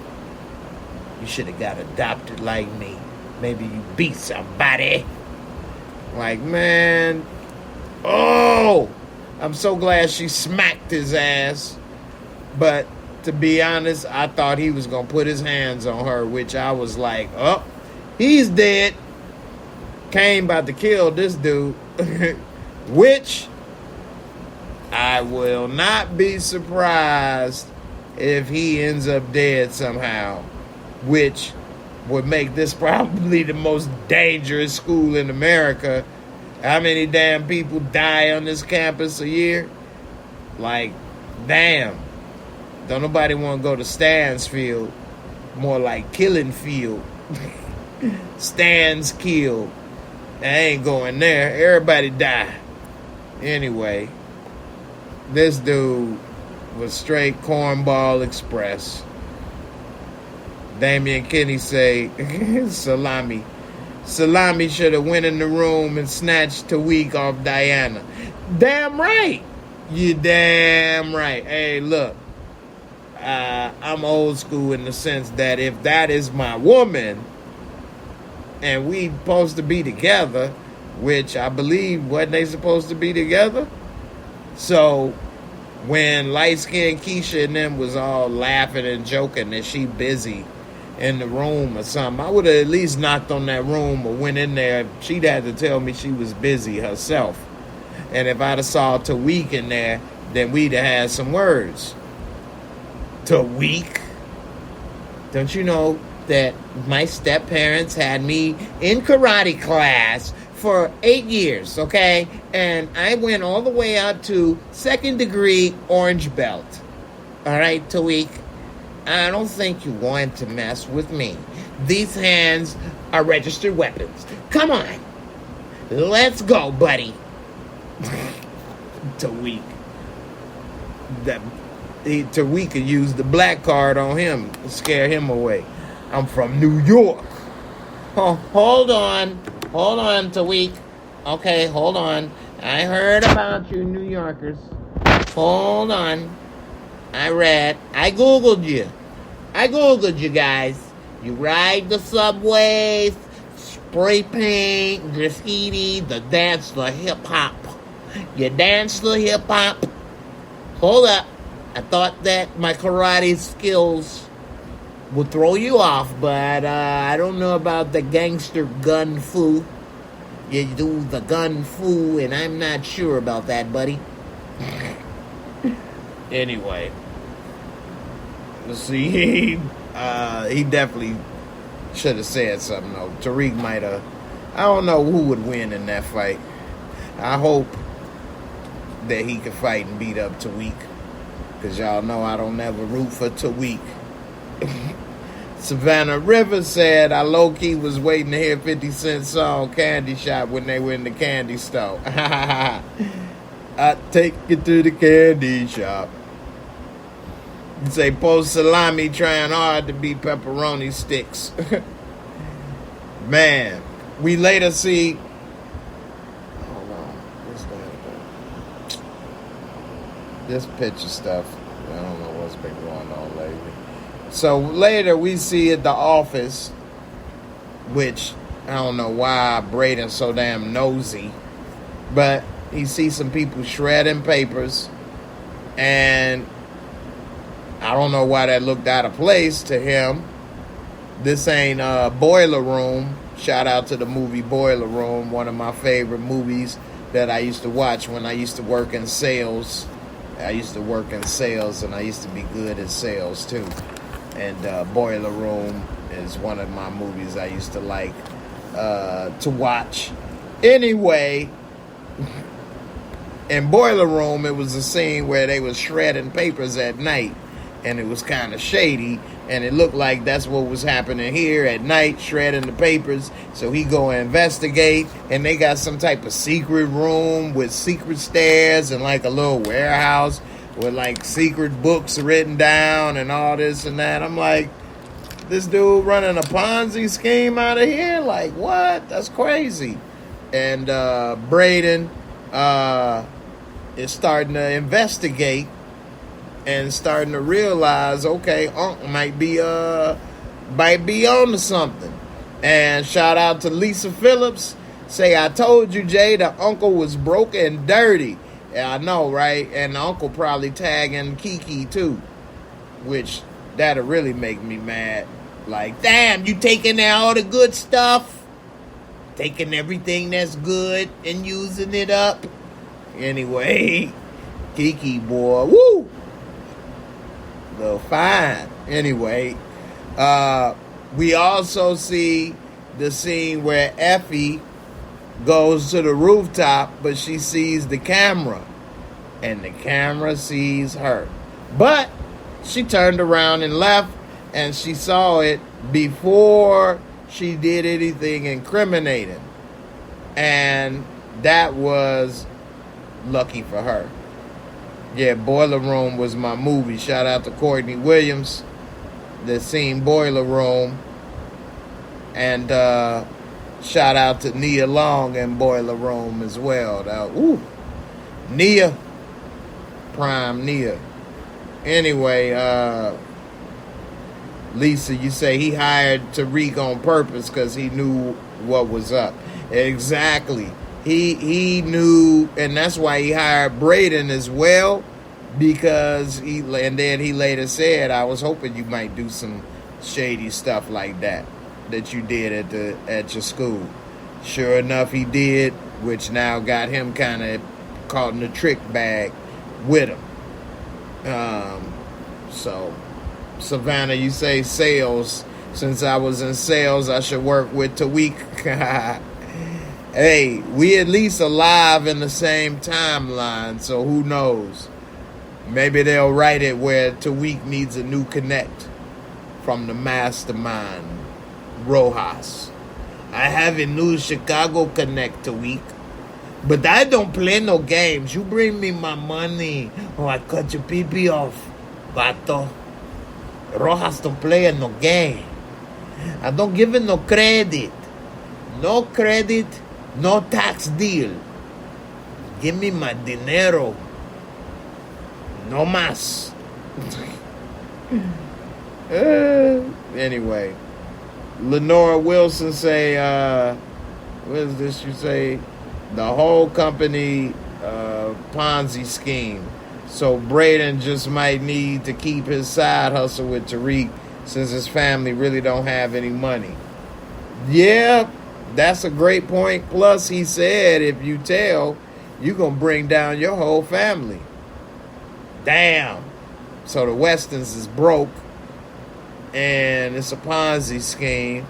Speaker 2: You should have got adopted like me. Maybe you beat somebody. Like, man. Oh! I'm so glad she smacked his ass. But to be honest, I thought he was going to put his hands on her, which I was like, oh, he's dead. Kane about to kill this dude. Which I will not be surprised if he ends up dead somehow. Which would make this probably the most dangerous school in America. How many damn people die on this campus a year? Like, damn. Don't nobody want to go to Stansfield. More like Killing Field. Stands killed. I ain't going there. Everybody die. Anyway, this dude was straight cornball express. Damian Kinney say, Salami. Salami should have went in the room and snatched Tariq off Diana. Damn right. You damn right. Hey, look. I'm old school in the sense that if that is my woman and we supposed to be together, which I believe wasn't they supposed to be together? So when light-skinned Keisha and them was all laughing and joking that she busy in the room or something, I would have at least knocked on that room or went in there. She'd had to tell me she was busy herself. And if I'd have saw Tariq in there, then we'd have had some words. Tariq? Don't you know that my step-parents had me in karate class for 8 years, okay? And I went all the way out to 2nd degree orange belt. All right, Tariq? I don't think you want to mess with me. These hands are registered weapons. Come on. Let's go, buddy. Tariq. Tariq could use the black card on him to scare him away. I'm from New York. Oh, hold on. Hold on, Tariq. Okay, hold on. I heard about you New Yorkers. Hold on. I Googled you. I Googled you guys. You ride the subways, spray paint, graffiti, the dance, the hip-hop. You dance the hip-hop. Hold up. I thought that my karate skills will throw you off, but I don't know about the gangster gun fu. You do the gun fu, and I'm not sure about that, buddy. Anyway, let's see. He definitely should have said something, though. Tariq might have. I don't know who would win in that fight. I hope that he could fight and beat up Tariq, because y'all know I don't ever root for Tariq. Savannah Rivers said, I low-key was waiting to hear 50 Cent song Candy Shop when they were in the candy store. I take you to the candy shop. You say post salami trying hard to beat pepperoni sticks. Man, we later see... Hold on. What's that? This picture stuff. I don't know what's been going on lately. So later we see at the office, which I don't know why Braden's so damn nosy, but he sees some people shredding papers, and I don't know why that looked out of place to him. This ain't Boiler Room. Shout out to the movie Boiler Room, one of my favorite movies that I used to watch when I used to work in sales. I used to work in sales, and I used to be good at sales too. And Boiler Room is one of my movies I used to like to watch. Anyway, in Boiler Room, it was a scene where they was shredding papers at night, and it was kind of shady, and it looked like that's what was happening here at night, shredding the papers. So he go investigate, and they got some type of secret room with secret stairs and like a little warehouse with like secret books written down and all this and that. I'm like, this dude running a Ponzi scheme out of here? Like, what? That's crazy. And Braden is starting to investigate and starting to realize, okay, Unc might be on to something. And shout out to Lisa Phillips. Say, I told you, Jay, the uncle was broke and dirty. Yeah, I know, right? And the uncle probably tagging Kiki, too. Which, that'll really make me mad. Like, damn, you taking all the good stuff? Taking everything that's good and using it up? Anyway, Kiki, boy, woo! Well, fine. Anyway, we also see the scene where Effie goes to the rooftop, but she sees the camera, and the camera sees her. But she turned around and left, and she saw it before she did anything incriminating. And that was lucky for her. Yeah, Boiler Room was my movie. Shout out to Courtney Williams that seen Boiler Room. And shout out to Nia Long in Boiler Room as well. Nia. Prime Nia. Anyway, Lisa, you say he hired Tariq on purpose because he knew what was up. Exactly. He knew, and that's why he hired Braden as well, because and then he later said, I was hoping you might do some shady stuff like that you did at your school. Sure enough, he did, which now got him kind of caught in the trick bag with him. So, Savannah, you say sales. Since I was in sales, I should work with Tariq. Hey, we at least alive in the same timeline, so who knows? Maybe they'll write it where Tariq needs a new connect from the mastermind, Rojas. I have a new Chicago connect, Tariq, but I don't play no games. You bring me my money, or I cut your pee-pee off, vato. Rojas don't play no game. I don't give him no credit. No credit. No tax deal. Give me my dinero. No más. Anyway, Lenora Wilson say, what is this you say? The whole company Ponzi scheme. So Braden just might need to keep his side hustle with Tariq since his family really don't have any money. Yeah, that's a great point. Plus, he said if you tell, you're going to bring down your whole family. Damn. So the Westons is broke, and it's a Ponzi scheme.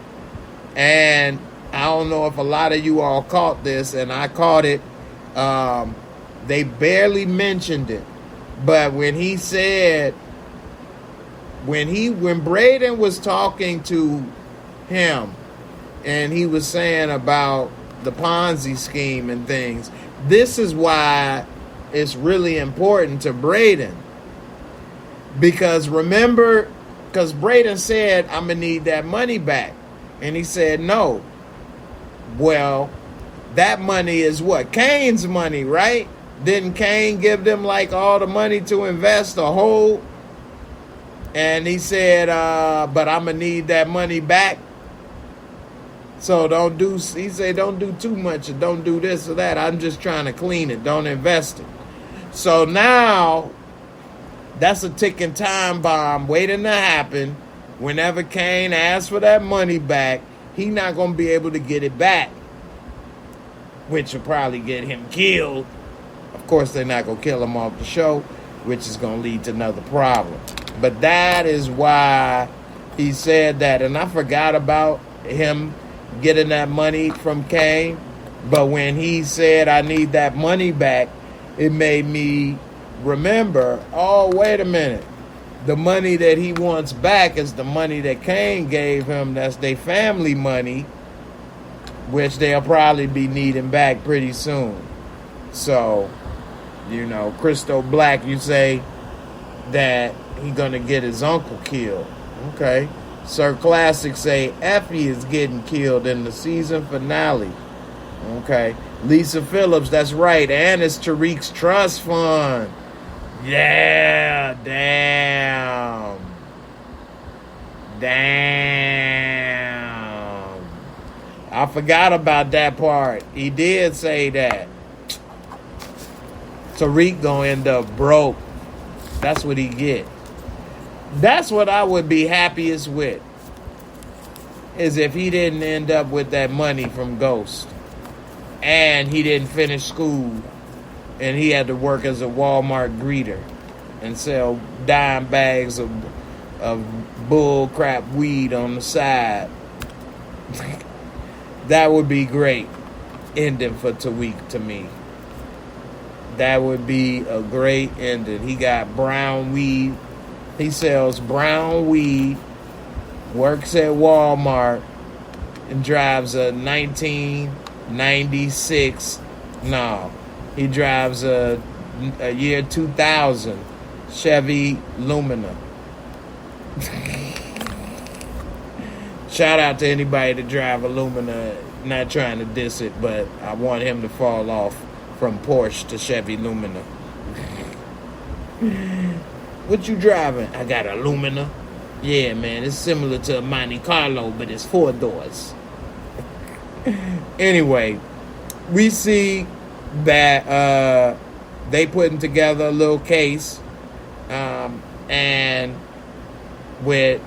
Speaker 2: And I don't know if a lot of you all caught this, and I caught it. They barely mentioned it. But when he said, when Braden was talking to him, and he was saying about the Ponzi scheme and things, this is why it's really important to Braden. Because remember, because Braden said, I'm going to need that money back. And he said, no. Well, that money is what? Cain's money, right? Didn't Cain give them like all the money to invest or hold? And he said, but I'm going to need that money back. So he said, don't do too much or don't do this or that. I'm just trying to clean it. Don't invest it. So now that's a ticking time bomb waiting to happen. Whenever Cain asks for that money back, he's not going to be able to get it back, which will probably get him killed. Of course, they're not going to kill him off the show, which is going to lead to another problem. But that is why he said that. And I forgot about him getting that money from Cain. But when he said, I need that money back, it made me remember, oh, wait a minute. The money that he wants back is the money that Cain gave him. That's their family money, which they'll probably be needing back pretty soon. So, you know, Christo Black, you say that he gonna get his uncle killed. Okay. Sir Classic say Effie is getting killed in the season finale. Okay. Lisa Phillips, that's right. And it's Tariq's trust fund. Yeah, damn. I forgot about that part. He did say that. Tariq gonna end up broke. That's what he get. That's what I would be happiest with, is if he didn't end up with that money from Ghost and he didn't finish school and he had to work as a Walmart greeter and sell dime bags of bull crap weed on the side. That would be great ending for Tariq to me. That would be a great ending. He got brown weed. He sells brown weed, works at Walmart, and drives a 1996. No, he drives a year 2000 Chevy Lumina. Shout out to anybody that drive a Lumina. Not trying to diss it, but I want him to fall off from Porsche to Chevy Lumina. What you driving? I got a Lumina. Yeah, man, it's similar to a Monte Carlo, but it's 4 doors. Anyway, we see that they putting together a little case, and with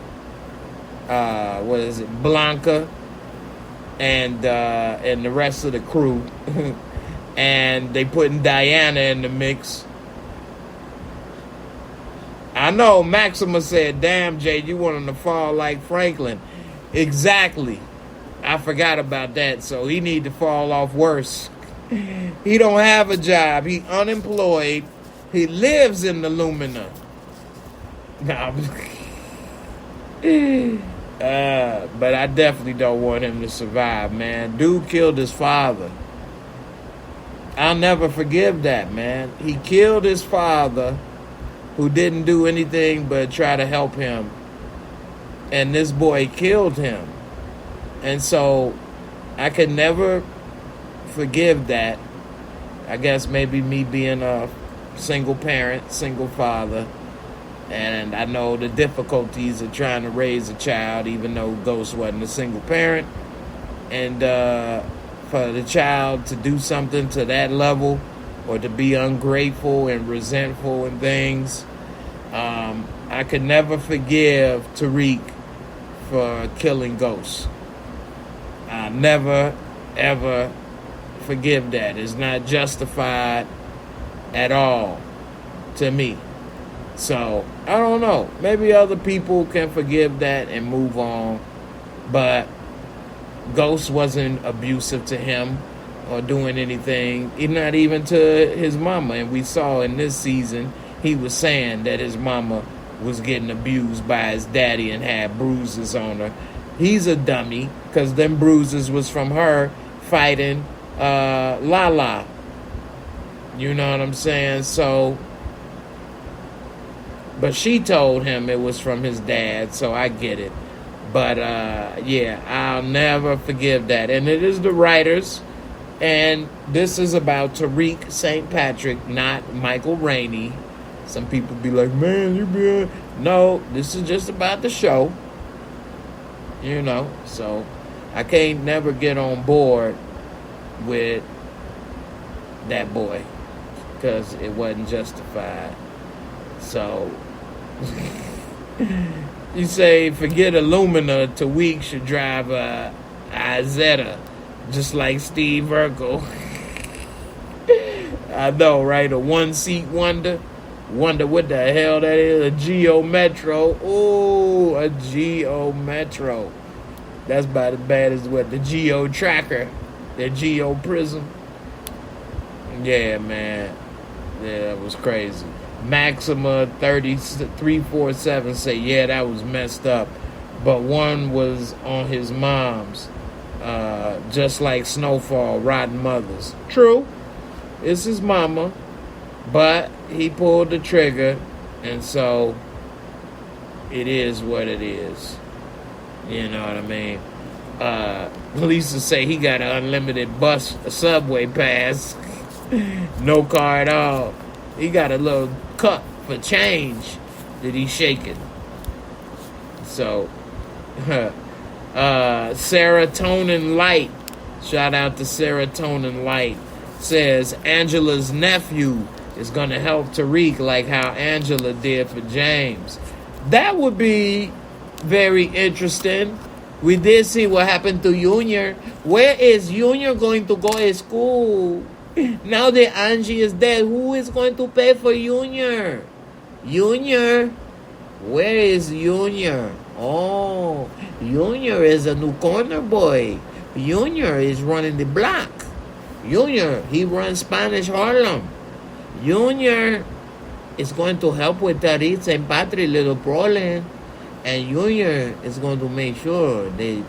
Speaker 2: what is it, Blanca and the rest of the crew, and they putting Diana in the mix. I know Maxima said, damn, Jay, you want him to fall like Franklin. Exactly. I forgot about that. So he need to fall off worse. He don't have a job. He unemployed. He lives in the Lumina. But I definitely don't want him to survive, man. Dude killed his father. I'll never forgive that, man. He killed his father, who didn't do anything but try to help him. And this boy killed him. And so I could never forgive that. I guess maybe me being a single parent, single father. And I know the difficulties of trying to raise a child, even though Ghost wasn't a single parent. And for the child to do something to that level, or to be ungrateful and resentful and things. I could never forgive Tariq for killing Ghost. I never, ever forgive that. It's not justified at all to me. So, I don't know. Maybe other people can forgive that and move on. But Ghost wasn't abusive to him or doing anything, not even to his mama. And we saw in this season, he was saying that his mama was getting abused by his daddy and had bruises on her. He's a dummy, because them bruises was from her fighting Lala. You know what I'm saying? So, but she told him it was from his dad, so I get it. But, yeah, I'll never forgive that. And it is the writers, and this is about Tariq St. Patrick, not Michael Rainey. Some people be like, man, you be... No, this is just about the show. You know, so I can't never get on board with that boy because it wasn't justified. So you say forget Illumina, Tariq should drive a Izetta just like Steve Urkel. I know, right? A one-seat wonder. Wonder what the hell that is. A Geo Metro. Oh, a Geo Metro. That's about as bad as what? The Geo Tracker. The Geo Prism. Yeah, man. Yeah, that was crazy. Maxima 3347 say, yeah, that was messed up. But one was on his mom's. Just like Snowfall, Rotten Mothers. True. It's his mama. But he pulled the trigger, and so it is what it is. You know what I mean? Lisa say he got an unlimited subway pass. No car at all. He got a little cup for change that he's shaking. So, Serotonin Light, shout out to Serotonin Light, says Angela's nephew is going to help Tariq like how Angela did for James. That would be very interesting. We did see what happened to Junior. Where is Junior going to go to school? Now that Angie is dead, who is going to pay for Junior? Junior? Where is Junior? Oh, Junior is a new corner boy. Junior is running the block. Junior, he runs Spanish Harlem. Junior is going to help with Tariq St. Patrick little problem. And Junior is going to make sure that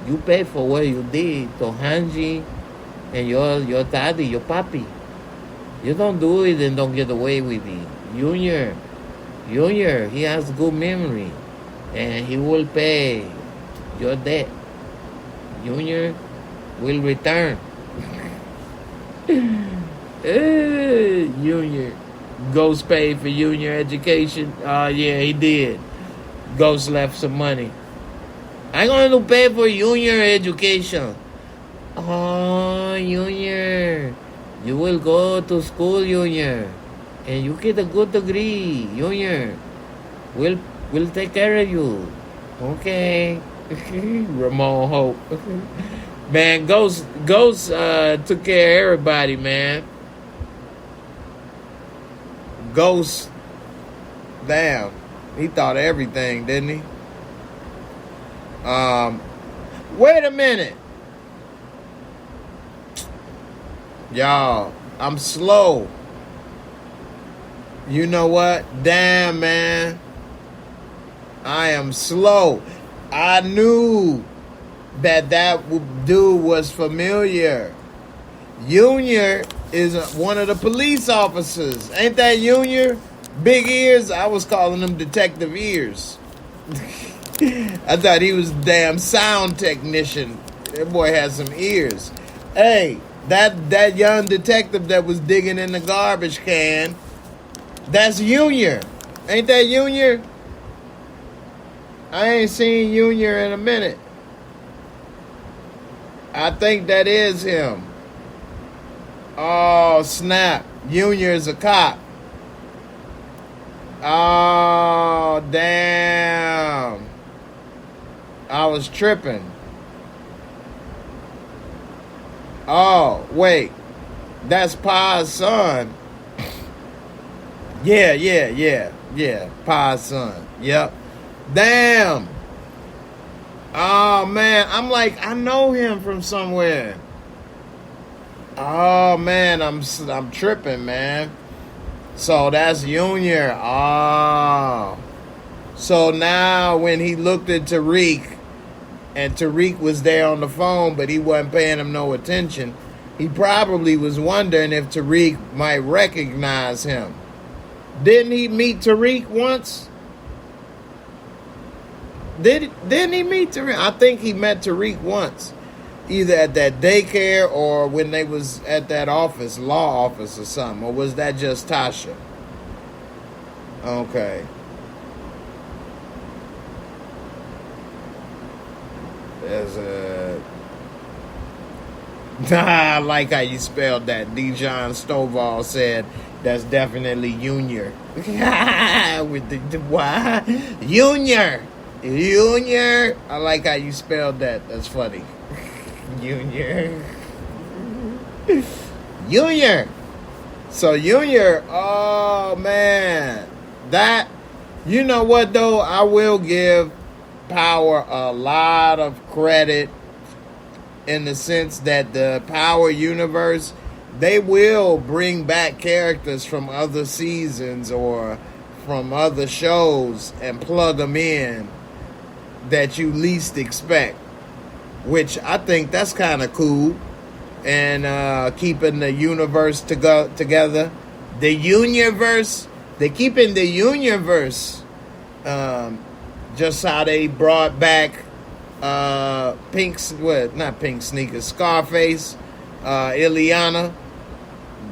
Speaker 2: you pay for what you did to Hanji and your daddy, your papi. You don't do it and don't get away with it. Junior, he has good memory. And he will pay your debt. Junior will return. Junior. Ghost paid for Junior education. Oh, yeah, he did. Ghost left some money. I'm going to pay for Junior education. Oh, Junior. You will go to school, Junior. And you get a good degree, Junior. We'll take care of you. Okay. Ramon Hope. Man, Ghost took care of everybody, man. Ghost, damn, he thought of everything, didn't he? Wait a minute. Y'all, I'm slow. You know what? Damn, man. I am slow. I knew that dude was familiar. Junior is one of the police officers. Ain't that Junior? Big ears? I was calling him Detective Ears. I thought he was a damn sound technician. That boy had some ears. Hey, that young detective that was digging in the garbage can, that's Junior. Ain't that Junior? I ain't seen Junior in a minute. I think that is him. Oh, snap. Junior is a cop. Oh, damn. I was tripping. Oh, wait. That's Pa's son. Yeah. Pa's son. Yep. Damn. Oh, man. I'm like, I know him from somewhere. Oh, man. I'm tripping, man. So that's Junior. Oh. So now when he looked at Tariq, and Tariq was there on the phone, but he wasn't paying him no attention, he probably was wondering if Tariq might recognize him. Didn't he meet Tariq once? Didn't he meet Tariq? I think he met Tariq once. Either at that daycare or when they was at that office, law office or something. Or was that just Tasha? Okay. There's a... I like how you spelled that. Dijon Stovall said that's definitely Junior. With the why? Junior. I like how you spelled that. That's funny. Junior. So Junior, oh man. That, you know what though? I will give Power a lot of credit in the sense that the Power universe, they will bring back characters from other seasons or from other shows and plug them in that you least expect, which I think that's kind of cool. And keeping the universe together. The universe, they're keeping the universe, just how they brought back not Pink Sneakers, Scarface, Ileana.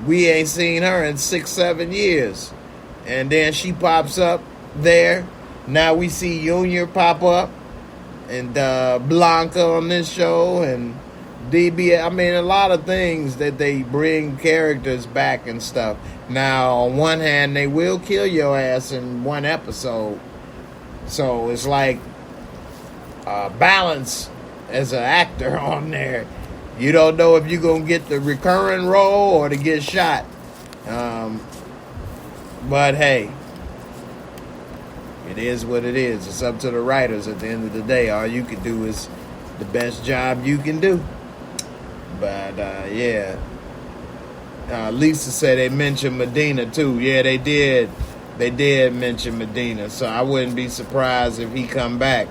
Speaker 2: We ain't seen her in 6-7 years. And then she pops up there. Now we see Junior pop up. And Blanca on this show. And DB. I mean, a lot of things that they bring characters back and stuff. Now, on one hand, they will kill your ass in one episode. So it's like balance as an actor on there. You don't know if you're going to get the recurring role or to get shot. But hey, it is what it is. It's up to the writers at the end of the day. All you can do is the best job you can do. But yeah. Lisa said they mentioned Medina too. Yeah, they did. They did mention Medina. So I wouldn't be surprised if he come back.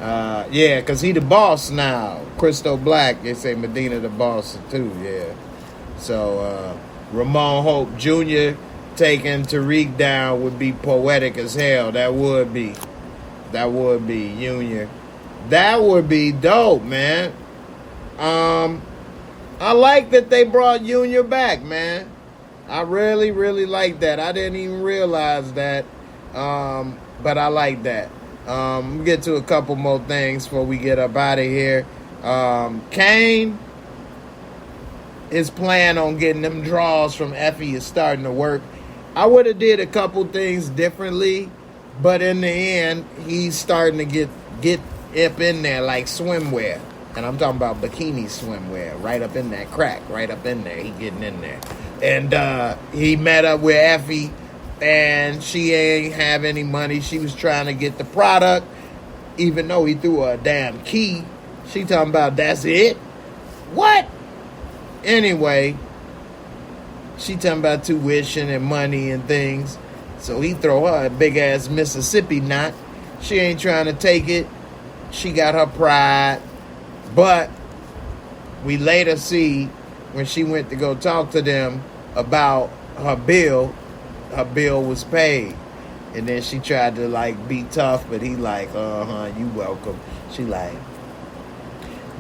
Speaker 2: Yeah, because he the boss now. Crystal Black, they say Medina the boss too, yeah. So Ramon Hope Jr. taking Tariq down would be poetic as hell. That would be Junior. That would be dope, man. I like that they brought Junior back, man. I really, really like that. I didn't even realize that. But I like that. We'll get to a couple more things before we get up out of here. Kane, his plan on getting them draws from Effie is starting to work. I would have did a couple things differently, but in the end, he's starting to get up in there like swimwear. And I'm talking about bikini swimwear, right up in that crack, right up in there. He getting in there. And he met up with Effie, and she ain't have any money. She was trying to get the product, even though he threw her a damn key. She talking about, that's it? What? Anyway, she talking about tuition and money and things. So he throw her a big-ass Mississippi knot. She ain't trying to take it. She got her pride. But we later see when she went to go talk to them about her bill was paid. And then she tried to like be tough, but he like, you welcome. She like,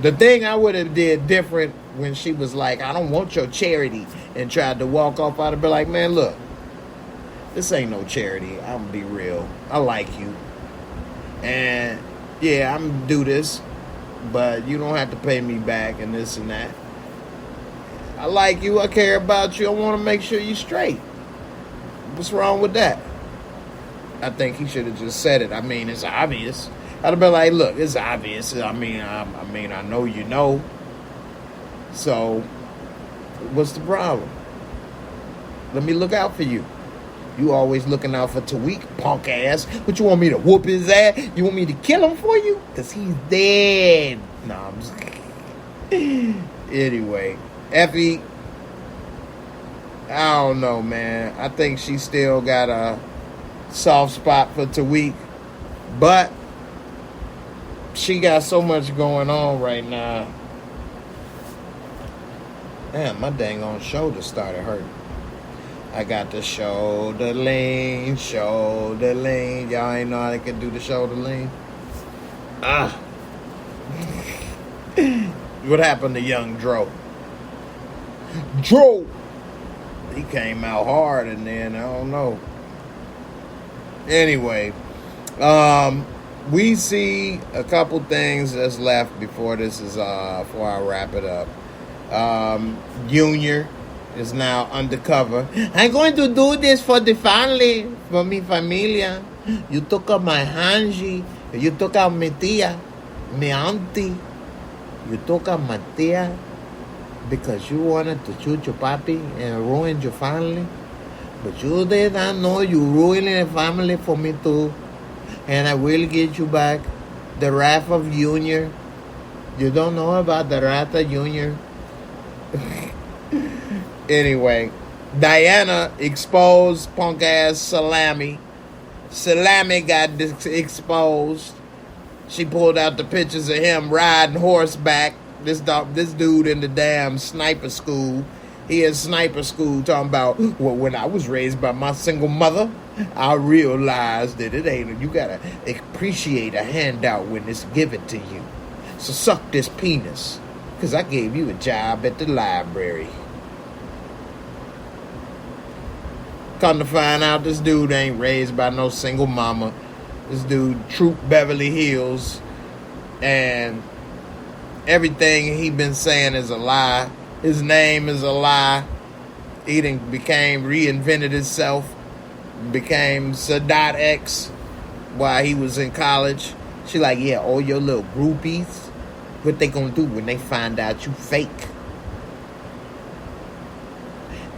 Speaker 2: the thing I would have did different when she was like, I don't want your charity, and tried to walk off, I'd have been like, man, look, this ain't no charity. I'm gonna be real. I like you. And yeah, I'm gonna do this, but you don't have to pay me back and this and that. I like you. I care about you. I want to make sure you're straight. What's wrong with that? I think he should have just said it. I mean, it's obvious. I'd have been like, look, it's obvious. I mean, I know you know. So, what's the problem? Let me look out for you. You always looking out for Tariq, punk ass. What, you want me to whoop his ass? You want me to kill him for you? Because he's dead. Nah, I'm just kidding. Anyway, Effie, I don't know, man. I think she still got a soft spot for Tariq. But she got so much going on right now. Damn, my dang on shoulder started hurting. I got the shoulder lean, shoulder lean. Y'all ain't know how they can do the shoulder lean? Ah. What happened to young Dro? Dro! He came out hard and then, I don't know. Anyway, we see a couple things that's left before this is, before I wrap it up. Junior is now undercover. I'm going to do this for the family, for mi familia. You took out my hanji. You took out mi tia, mi auntie. You took out my tia because you wanted to shoot your papi and ruin your family. But you did not know you ruined a family for me too. And I will get you back. The wrath of Junior. You don't know about the wrath of Junior? Anyway, Diana exposed punk ass Salami. Salami got exposed. She pulled out the pictures of him riding horseback. This dude in the damn sniper school. He in sniper school talking about, well, when I was raised by my single mother, I realized that it ain't, you gotta appreciate a handout when it's given to you. So suck this penis, because I gave you a job at the library. Come to find out, this dude ain't raised by no single mama. This dude troop Beverly Hills, and everything he been saying is a lie. His name is a lie. He reinvented himself, became Sadat X while he was in college. She like, yeah, all your little groupies, what they gonna do when they find out you fake?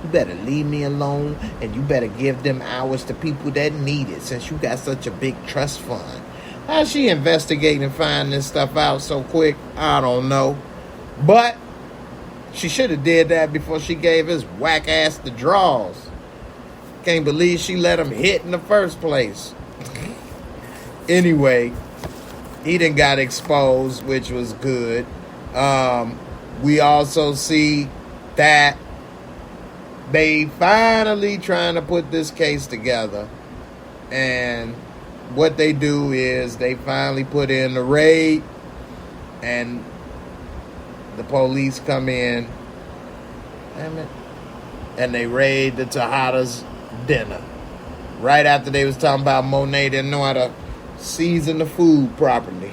Speaker 2: You better leave me alone, and you better give them hours to people that need it, since you got such a big trust fund. How's she investigating and find this stuff out so quick? I don't know. But she should have did that before she gave his whack ass the draws. Can't believe she let him hit in the first place. Anyway, he done got exposed, which was good. We also see that they finally trying to put this case together. And what they do is they finally put in the raid, and the police come in, damn it, and they raid the Tejada's dinner. Right after they was talking about Monet didn't know how to season the food properly.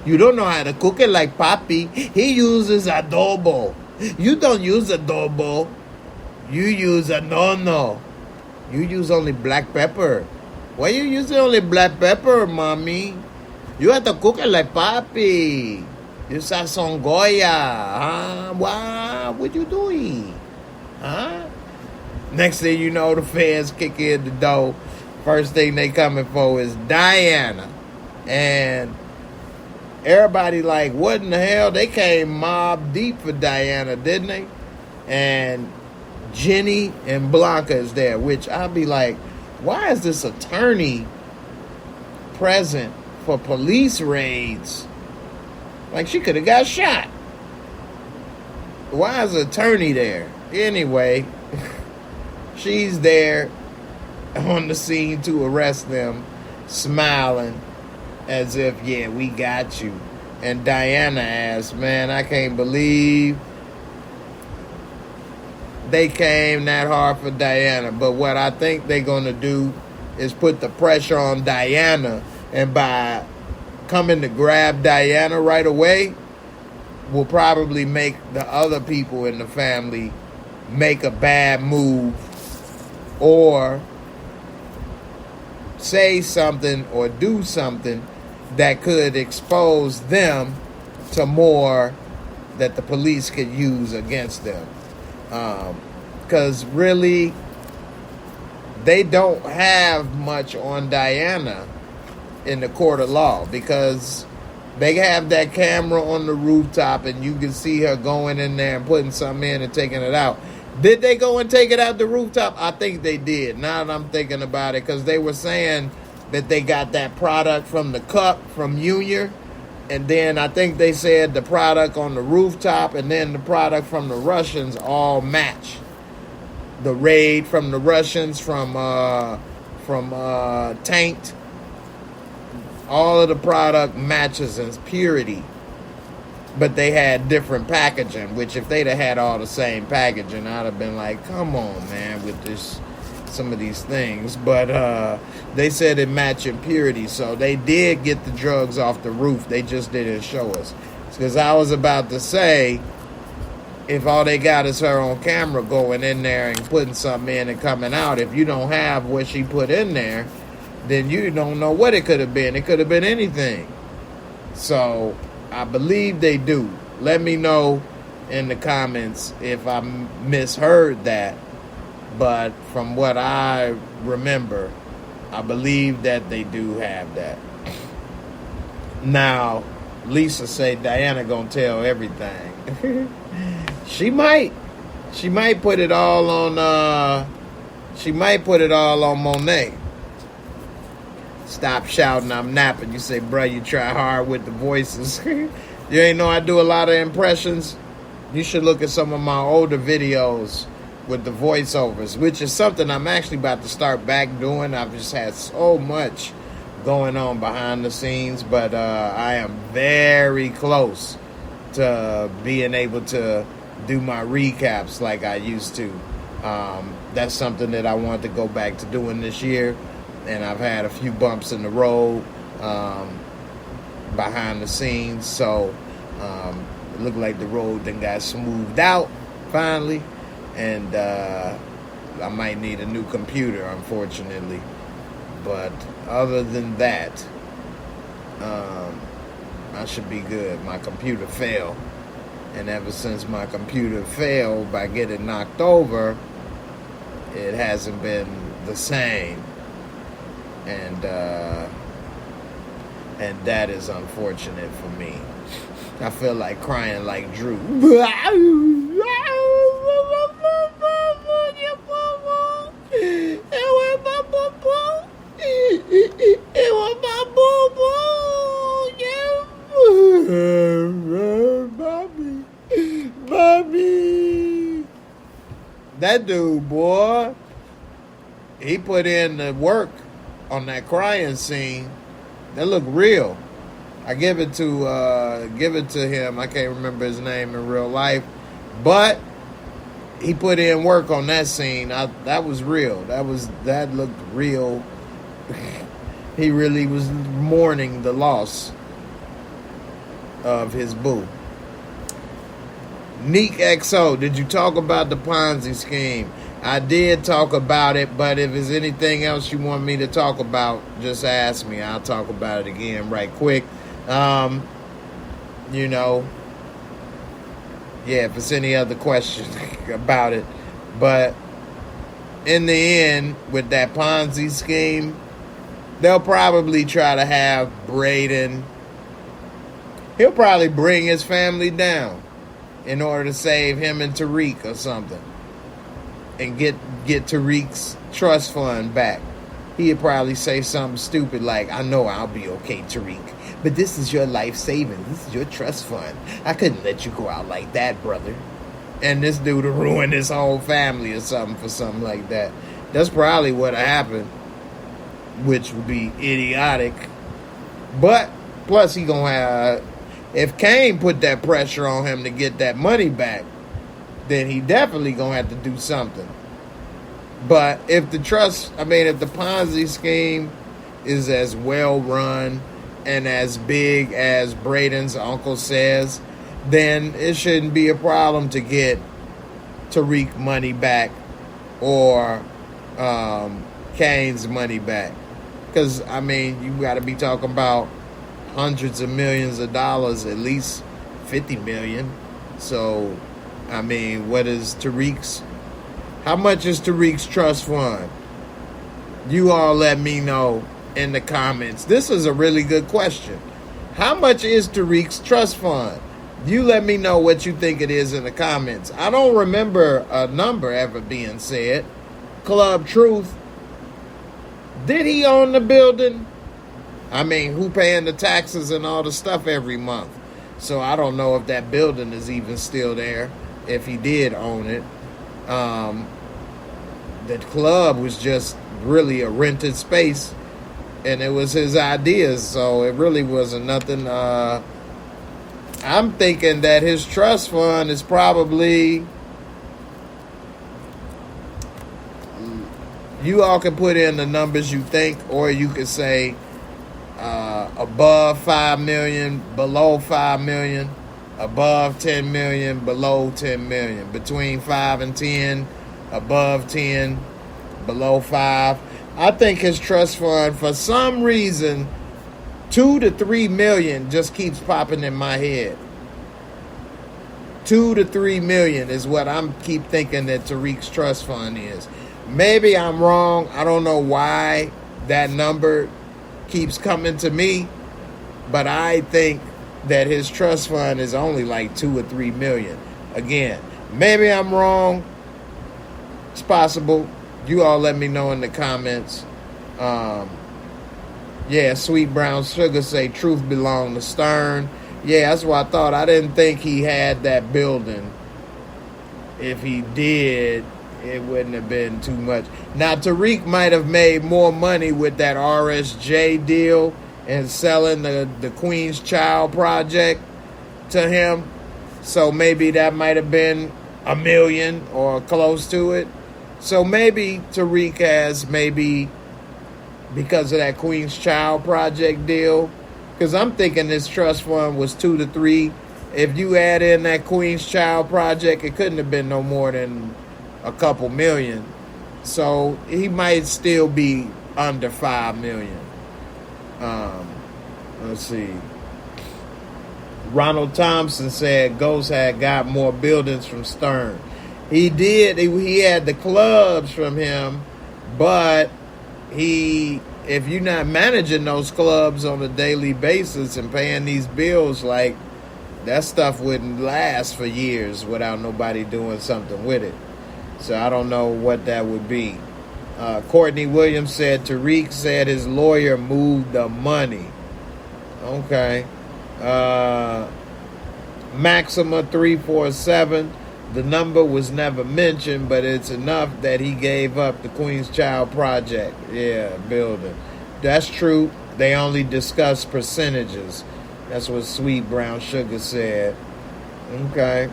Speaker 2: You don't know how to cook it like Papi. He uses adobo. You don't use adobo. You use a no-no. You use only black pepper. Why you using only black pepper, mommy? You have to cook it like Papi. You sazon Goya. Huh? Wow, what you doing? Huh? Next thing you know, the fans kick in the door. First thing they coming for is Diana. And everybody like, what in the hell? They came mob deep for Diana, didn't they? And Jenny and Blanca is there, which I'll be like, why is this attorney present for police raids? Like, she could have got shot. Why is the attorney there? Anyway, she's there on the scene to arrest them, smiling as if, yeah, we got you. And Diana asks, man, I can't believe they came that hard for Diana. But what I think they're going to do is put the pressure on Diana, and by coming to grab Diana right away will probably make the other people in the family make a bad move or say something or do something that could expose them to more that the police could use against them. Because really, they don't have much on Diana in the court of law, because they have that camera on the rooftop and you can see her going in there and putting something in and taking it out. Did they go and take it out the rooftop? I think they did, now that I'm thinking about it, because they were saying that they got that product from the cup from Union, and then I think they said the product on the rooftop and then the product from the Russians all match. The raid from the Russians, from Taint, all of the product matches in purity, but they had different packaging, which if they'd have had all the same packaging, I'd have been like, come on, man, with this, some of these things. But they said it matched in purity, so they did get the drugs off the roof. They just didn't show us. Because I was about to say, if all they got is her on camera going in there and putting something in and coming out, if you don't have what she put in there, then you don't know what it could have been. It could have been anything. So I believe they do. Let me know in the comments if I misheard that. But from what I remember, I believe that they do have that. Now, Lisa say Diana gonna tell everything. She might. She might put it all on Monet. Stop shouting, I'm napping. You say, bro, you try hard with the voices. You ain't know I do a lot of impressions? You should look at some of my older videos with the voiceovers, which is something I'm actually about to start back doing. I've just had so much going on behind the scenes, but I am very close to being able to do my recaps like I used to. That's something that I want to go back to doing this year. And I've had a few bumps in the road behind the scenes. So it looked like the road then got smoothed out finally. And I might need a new computer, unfortunately. But other than that, I should be good. My computer failed. And ever since my computer failed by getting knocked over, it hasn't been the same. And that is unfortunate for me. I feel like crying like Drew. Bobby. That dude, boy, he put in the work on that crying scene. That looked real. I give it to him. I can't remember his name in real life, but he put in work on that scene. That was real. That looked real. He really was mourning the loss of his boo. Neek XO, did you talk about the Ponzi scheme? I did talk about it, but if there's anything else you want me to talk about, just ask me. I'll talk about it again right quick. You know, yeah, if it's any other questions about it. But in the end, with that Ponzi scheme, they'll probably try to have Braden. He'll probably bring his family down in order to save him and Tariq or something. And get Tariq's trust fund back. He'd probably say something stupid like, I know I'll be okay, Tariq, but this is your life savings. This is your trust fund. I couldn't let you go out like that, brother. And this dude will ruin his whole family or something for something like that. That's probably what happened, which would be idiotic. But, plus he gonna have, if Kane put that pressure on him to get that money back, then he definitely gonna have to do something. But if the Ponzi scheme is as well run and as big as Braden's uncle says, then it shouldn't be a problem to get Tariq money back or Kane's money back. Because, I mean, you got to be talking about hundreds of millions of dollars, at least 50 million. So, I mean, what is Tariq's? How much is Tariq's trust fund? You all let me know in the comments. This is a really good question. How much is Tariq's trust fund? You let me know what you think it is in the comments. I don't remember a number ever being said. Club Truth, did he own the building? I mean, who paying the taxes and all the stuff every month? So I don't know if that building is even still there, if he did own it. The club was just really a rented space, and it was his ideas, so it really wasn't nothing. I'm thinking that his trust fund is probably, you all can put in the numbers you think, or you could say above 5 million, below 5 million, above 10 million, below 10 million, between 5 and 10, above 10, below 5. I think his trust fund, for some reason, 2 to 3 million just keeps popping in my head. 2 to 3 million is what I'm keep thinking that Tariq's trust fund is. Maybe I'm wrong. I don't know why that number keeps coming to me, but I think that his trust fund is only like 2 or 3 million. Again, maybe I'm wrong. It's possible. You all let me know in the comments. Yeah, Sweet Brown Sugar say truth belonged to Stern. Yeah, that's what I thought. I didn't think he had that building. If he did, it wouldn't have been too much. Now, Tariq might have made more money with that RSJ deal and selling the Queen's Child project to him. So maybe that might have been $1 million or close to it. So maybe Tariq has, maybe because of that Queen's Child project deal, because I'm thinking this trust fund was 2 to 3. If you add in that Queen's Child project, it couldn't have been no more than a couple million. So he might still be under 5 million. Let's see. Ronald Thompson said Ghost had got more buildings from Stern. He did. He had the clubs from him, but if you're not managing those clubs on a daily basis and paying these bills, like, that stuff wouldn't last for years without nobody doing something with it. So I don't know what that would be. Courtney Williams said Tariq said his lawyer moved the money. Okay. Maxima 347. The number was never mentioned, but it's enough that he gave up the Queen's Child project. Yeah, building. That's true. They only discuss percentages. That's what Sweet Brown Sugar said. Okay.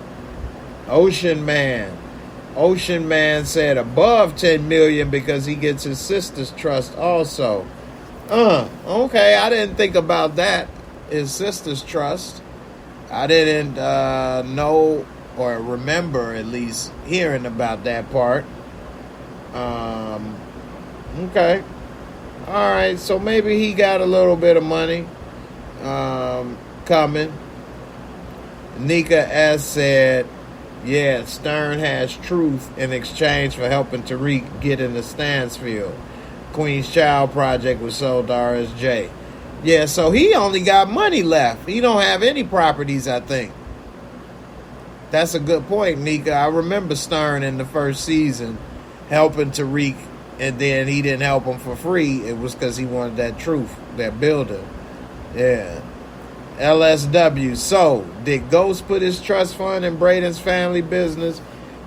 Speaker 2: Ocean Man. Ocean Man said above 10 million because he gets his sister's trust also. Okay. I didn't think about that. His sister's trust. I didn't know or remember at least hearing about that part. Okay. All right. So maybe he got a little bit of money coming. Nika S. said, yeah, Stern has truth in exchange for helping Tariq get into Stansfield. Queen's Child project was sold to RSJ. Yeah, so he only got money left. He don't have any properties, I think. That's a good point, Nika. I remember Stern in the first season helping Tariq, and then he didn't help him for free. It was because he wanted that truth, that building. Yeah. LSW. So, did Ghost put his trust fund in Braden's family business?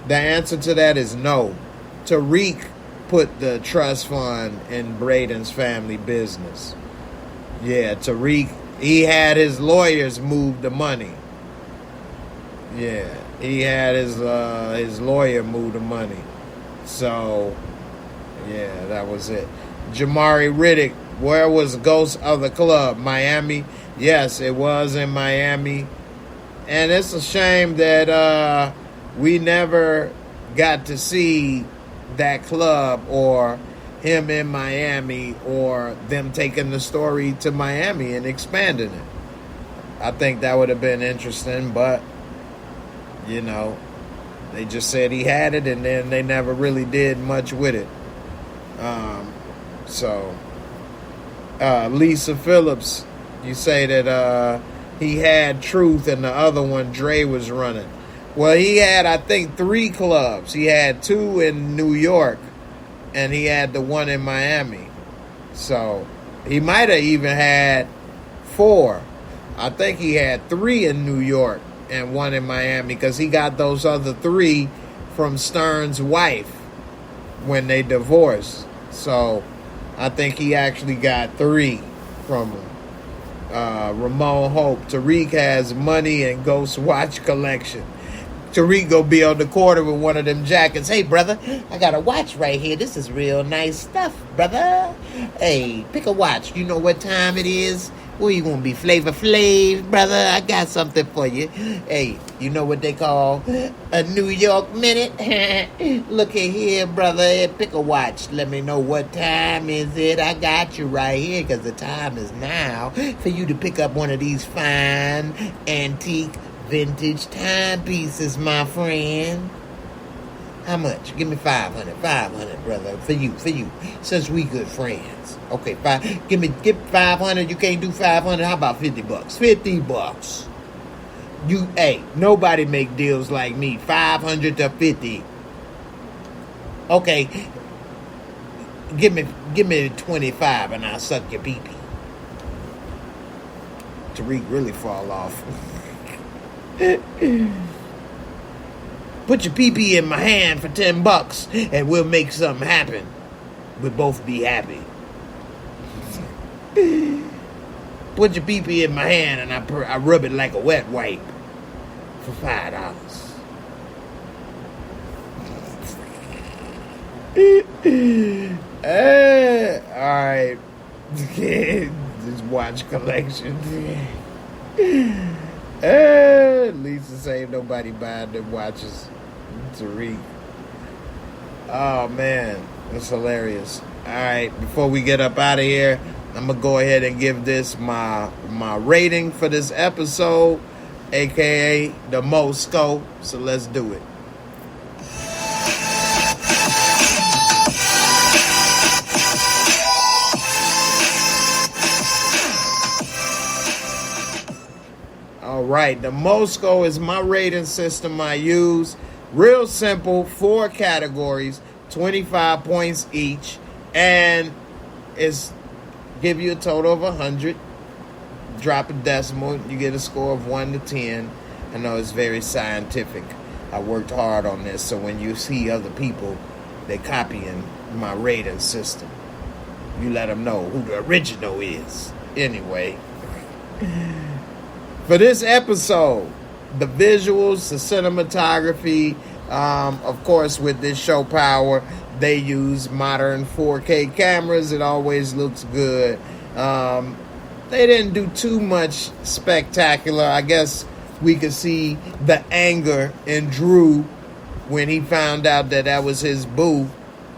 Speaker 2: The answer to that is no. Tariq put the trust fund in Braden's family business. Yeah, Tariq, he had his lawyers move the money. Yeah, he had his lawyer move the money. So, yeah, that was it. Jamari Riddick, where was Ghost's other club? Miami? Yes, it was in Miami. And it's a shame that we never got to see that club, or him in Miami or them taking the story to Miami and expanding it. I think that would have been interesting, but, you know, they just said he had it, and then they never really did much with it. Lisa Phillips, you say that he had Truth and the other one Dre was running. Well, he had, I think, 3 clubs. He had 2 in New York, and he had the one in Miami. So he might have even had 4. I think he had 3 in New York and 1 in Miami, because he got those other 3 from Stern's wife when they divorced. So I think he actually got 3 from Ramon Hope. Tariq has money and Ghost watch collection. Tariq go be on the corner with one of them jackets. Hey, brother, I got a watch right here. This is real nice stuff, brother. Hey, pick a watch. You know what time it is? Where you gonna be, Flavor Flav, brother? I got something for you. Hey, you know what they call a New York minute? Look at here, brother. Hey, pick a watch. Let me know what time is it. I got you right here, because the time is now for you to pick up one of these fine antique vintage timepieces, my friend. How much? Give me 500. 500, brother. For you. Since we good friends. Okay, give 500. You can't do 500. How about $50? $50. Hey, nobody make deals like me. 500 to 50. Okay. Give me 25 and I'll suck your pee-pee. Tariq really fall off. Put your pee-pee in my hand for $10 and we'll make something happen. We'll both be happy. Put your pee-pee in my hand and I rub it like a wet wipe for $5. Alright. This watch collection. Lisa say nobody buying them watches. Tariq. Oh man, that's hilarious. Alright, before we get up out of here, I'm gonna go ahead and give this my rating for this episode, aka the Mosco. So let's do it. All right, the Mosco is my rating system I use. Real simple, 4 categories, 25 points each, and it's give you a total of 100. Drop a decimal, you get a score of 1 to 10. I know it's very scientific. I worked hard on this, so when you see other people, they copying my rating system. You let them know who the original is. Anyway. For this episode, the visuals, the cinematography, of course, with this show power, they use modern 4K cameras. It always looks good. They didn't do too much spectacular. I guess we could see the anger in Drew when he found out that was his boo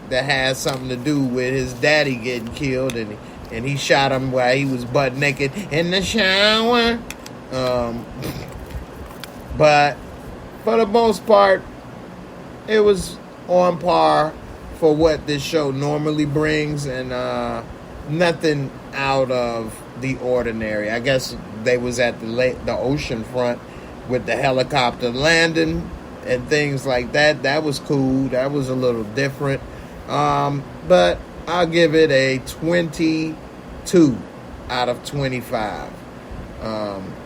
Speaker 2: that had something to do with his daddy getting killed, and he shot him while he was butt naked in the shower. But for the most part, it was on par for what this show normally brings, and nothing out of the ordinary. I guess they was at the ocean front with the helicopter landing and things like that. That was cool. That was a little different. But I'll give it a 22 out of 25.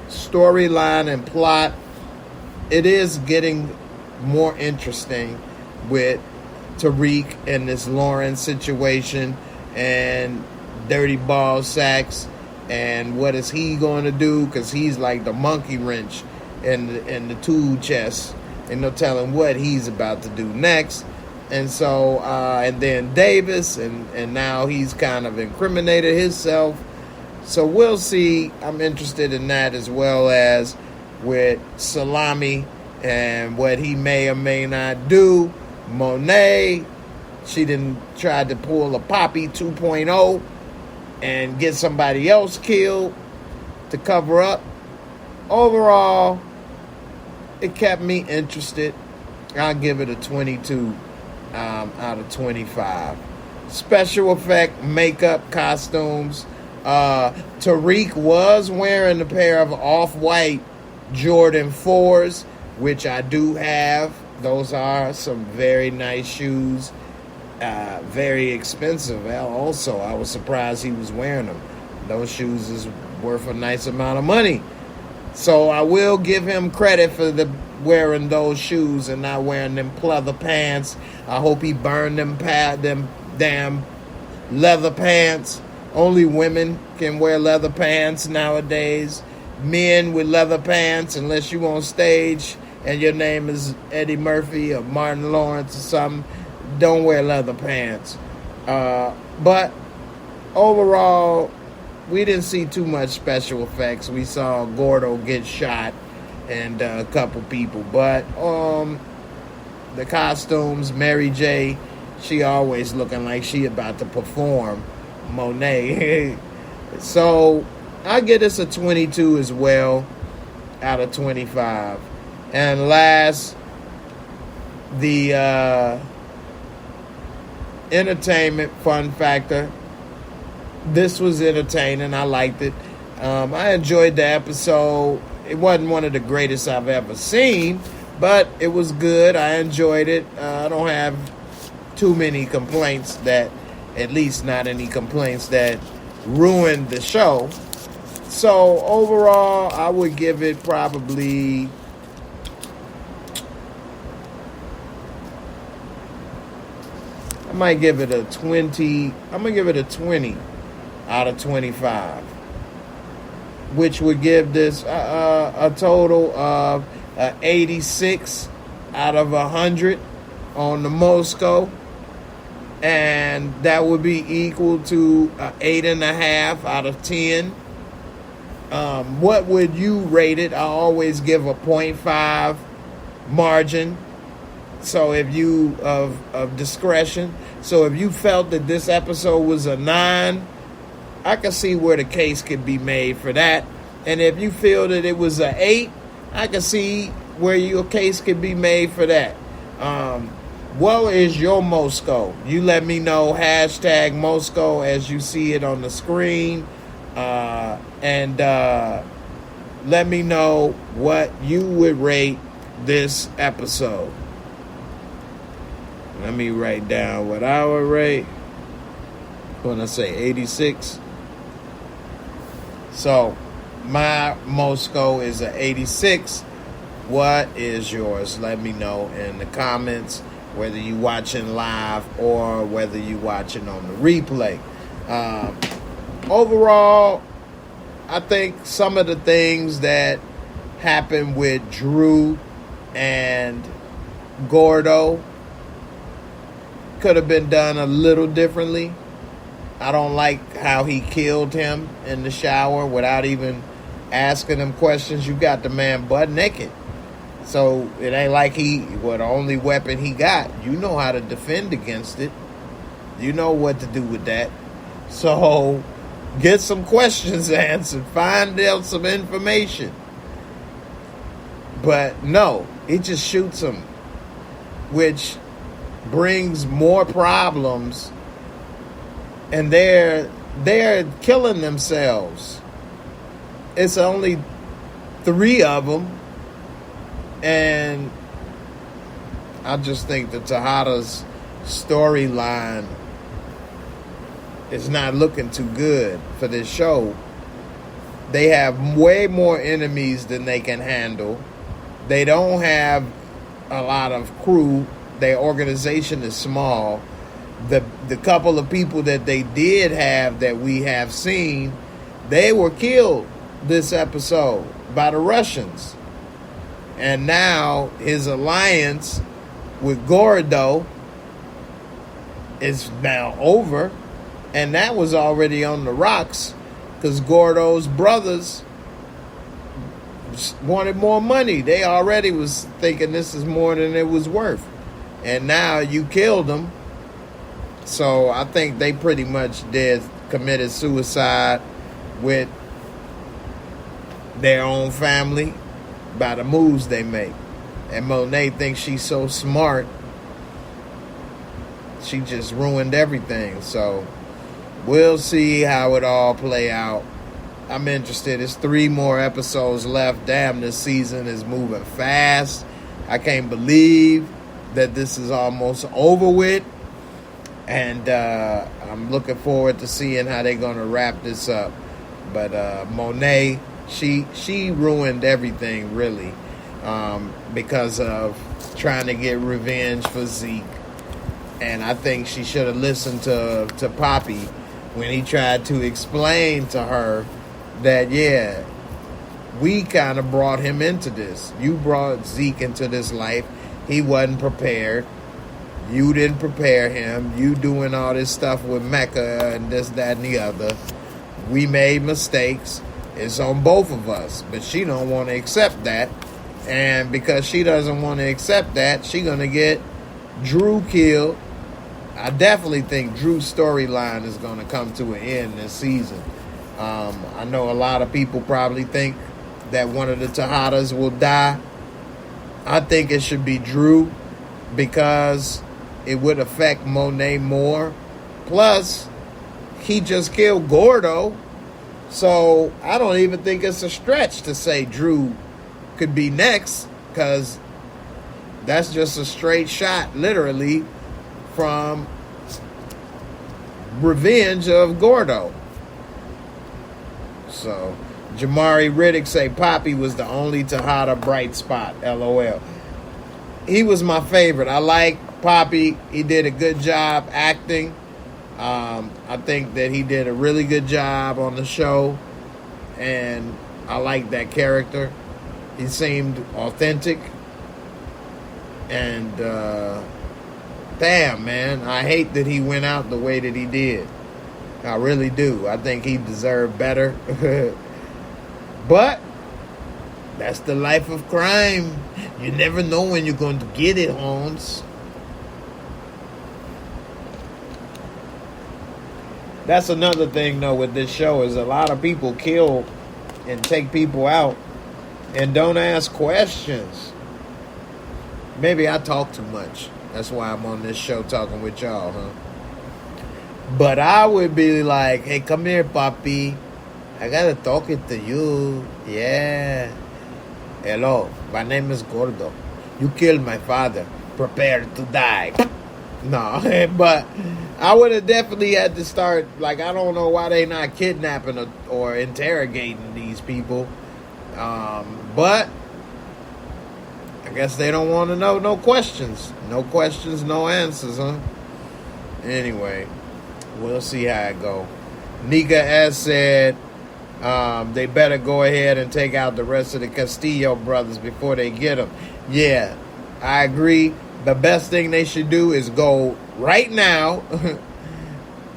Speaker 2: Storyline and plot, it is getting more interesting with Tariq and this Lauren situation and Dirty Ball Sacks, and what is he going to do, because he's like the monkey wrench in the tool chest, and no telling what he's about to do next. And so and then Davis, and now he's kind of incriminated himself. So we'll see. I'm interested in that, as well as with Salami and what he may or may not do. Monet, She done tried to pull a Poppy 2.0 and get somebody else killed to cover up. Overall, it kept me interested. I'll give it a 22 out of 25. Special effect, makeup, costumes. Tariq was wearing a pair of off-white Jordan 4s, which I do have. Those are some very nice shoes. Very expensive. Also, I was surprised he was wearing them. Those shoes is worth a nice amount of money. So I will give him credit for wearing those shoes and not wearing them pleather pants. I hope he burned them damn leather pants. Only women can wear leather pants nowadays. Men with leather pants, unless you on stage and your name is Eddie Murphy or Martin Lawrence or something, don't wear leather pants. But overall, we didn't see too much special effects. We saw Gordo get shot and a couple people. But the costumes, Mary J., she always looking like she about to perform Monet. So I give this a 22 as well out of 25. And last, the entertainment fun factor. This was entertaining. I liked it. I enjoyed the episode. It wasn't one of the greatest I've ever seen, but it was good. I enjoyed it. I don't have too many complaints at least not any complaints that ruined the show. So overall, I would give it probably I might give it a 20. I'm going to give it a 20 out of 25, which would give this a total of 86 out of 100 on the Mosco. And that would be equal to 8.5 out of 10. What would you rate it? I always give a 0.5 margin. So if you of discretion. So if you felt that this episode was a 9, I can see where the case could be made for that. And if you feel that it was a 8, I can see where your case could be made for that. What is your Mosco? You let me know. Hashtag Mosco as you see it on the screen. And let me know what you would rate this episode. Let me write down what I would rate. When I say 86. So my Mosco is an 86. What is yours? Let me know in the comments, whether you watching live or whether you watching on the replay. Overall, I think some of the things that happened with Drew and Gordo could have been done a little differently. I don't like how he killed him in the shower without even asking him questions. You got the man butt naked. So it ain't like the only weapon he got. You know how to defend against it. You know what to do with that. So get some questions answered. Find out some information. But no, he just shoots him, which brings more problems. And they're killing themselves. It's only 3 of them. And I just think that Tejada's storyline is not looking too good for this show. They have way more enemies than they can handle. They don't have a lot of crew. Their organization is small. The couple of people that they did have that we have seen, they were killed this episode by the Russians. And now his alliance with Gordo is now over. And that was already on the rocks because Gordo's brothers wanted more money. They already was thinking this is more than it was worth. And now you killed them. So I think they pretty much committed suicide with their own family by the moves they make. And Monet thinks she's so smart, she just ruined everything. So we'll see how it all play out. I'm interested. There's 3 more episodes left. Damn, this season is moving fast. I can't believe that this is almost over with. And I'm looking forward to seeing how they're going to wrap this up. But Monet, she ruined everything, really, because of trying to get revenge for Zeke. And I think she should have listened to Poppy when he tried to explain to her that, yeah, we kind of brought him into this. You brought Zeke into this life. He wasn't prepared. You didn't prepare him. You doing all this stuff with Mecca and this, that, and the other. We made mistakes. It's on both of us. But she don't want to accept that. And because she doesn't want to accept that, she going to get Drew killed. I definitely think Drew's storyline is going to come to an end this season. I know a lot of people probably think that one of the Tejadas will die. I think it should be Drew because it would affect Monet more. Plus, he just killed Gordo. So I don't even think it's a stretch to say Drew could be next, because that's just a straight shot, literally, from revenge of Gordo. So Jamari Riddick say Poppy was the only Tejada bright spot. LOL. He was my favorite. I like Poppy. He did a good job acting. I think that he did a really good job on the show, and I like that character. He seemed authentic. And damn, man, I hate that he went out the way that he did. I really do. I think he deserved better. But that's the life of crime. You never know when you're going to get it, Holmes. That's another thing, though, with this show is a lot of people kill and take people out and don't ask questions. Maybe I talk too much. That's why I'm on this show talking with y'all, huh? But I would be like, hey, come here, Papi. I gotta talk it to you. Yeah. Hello, my name is Gordo. You killed my father. Prepare to die. No, but I would have definitely had to start, like, I don't know why they not kidnapping or interrogating these people. But I guess they don't want to know. No questions. No questions, no answers, huh? Anyway, we'll see how it go. Nika S. said they better go ahead and take out the rest of the Castillo brothers before they get them. Yeah, I agree. The best thing they should do is go right now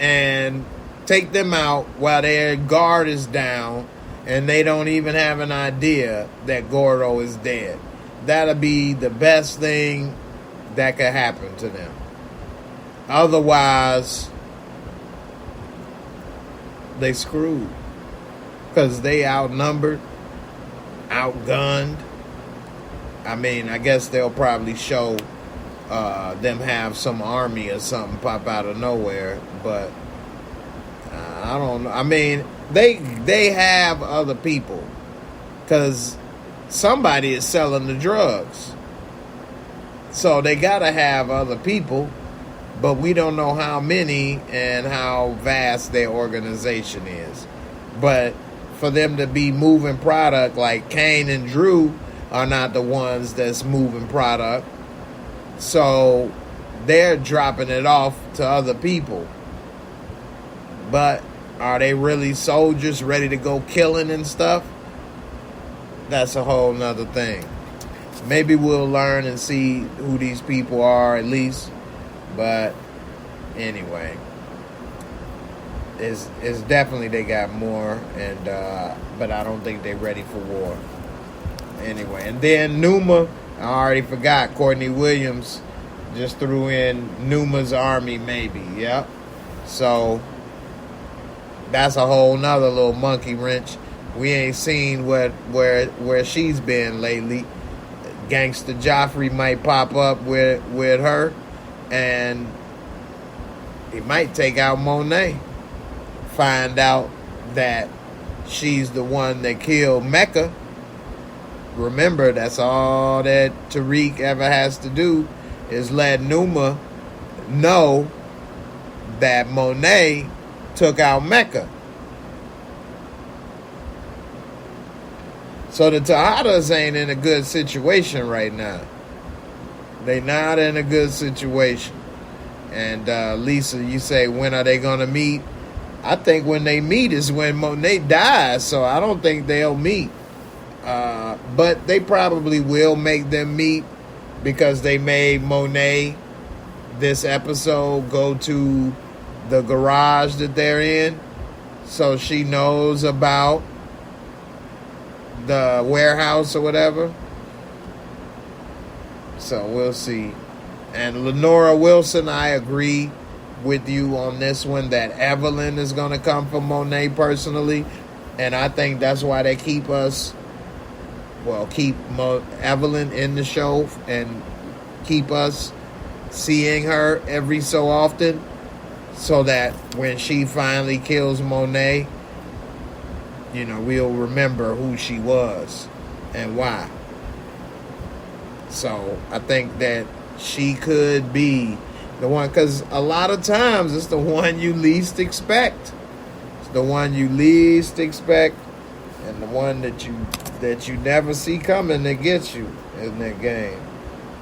Speaker 2: and take them out while their guard is down and they don't even have an idea that Gordo is dead. That'll be the best thing that could happen to them. Otherwise, they screwed. Because they outnumbered, outgunned. I mean, I guess they'll probably show them have some army or something pop out of nowhere. But I don't know. I mean, they have other people. Because somebody is selling the drugs. So they got to have other people. But we don't know how many and how vast their organization is. But for them to be moving product, like Kane and Drew are not the ones that's moving product. So they're dropping it off to other people. But are they really soldiers ready to go killing and stuff? That's a whole nother thing. Maybe we'll learn and see who these people are at least. But anyway, it's definitely they got more, and but I don't think they're ready for war. Anyway, and then Numa, I already forgot, Courtney Williams Just threw in Numa's army, maybe. Yep. So that's a whole nother little monkey wrench. We ain't seen where she's been lately. Gangster Joffrey might pop up with her, and he might take out Monet. Find out that she's the one that killed Mecca. Remember, that's all that Tariq ever has to do is let Numa know that Monet took out Mecca. So the Tejadas ain't in a good situation right now. They not in a good situation. And Lisa, you say, when are they going to meet? I think when they meet is when Monet dies, so I don't think they'll meet. But they probably will make them meet because they made Monet this episode go to the garage that they're in, so she knows about the warehouse or whatever. So we'll see. And Lenora Wilson, I agree with you on this one that Evelyn is going to come from Monet personally, and I think that's why they keep Evelyn in the show and keep us seeing her every so often, so that when she finally kills Monet, we'll remember who she was and why. So I think that she could be the one, because a lot of times it's the one you least expect. It's the one you least expect, and the one that you never see coming that gets you in that game,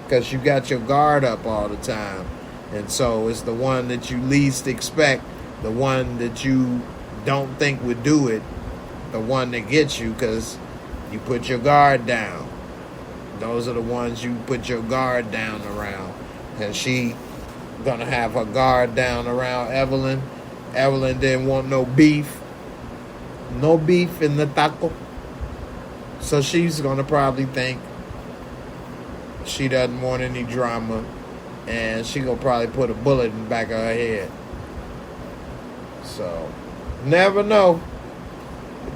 Speaker 2: because you got your guard up all the time. And so it's the one that you least expect, the one that you don't think would do it, the one that gets you because you put your guard down. Those are the ones you put your guard down around. And she gonna have her guard down around Evelyn. Evelyn didn't want no beef. No beef in the taco. So she's gonna probably think she doesn't want any drama, and she gonna probably put a bullet in the back of her head. So never know.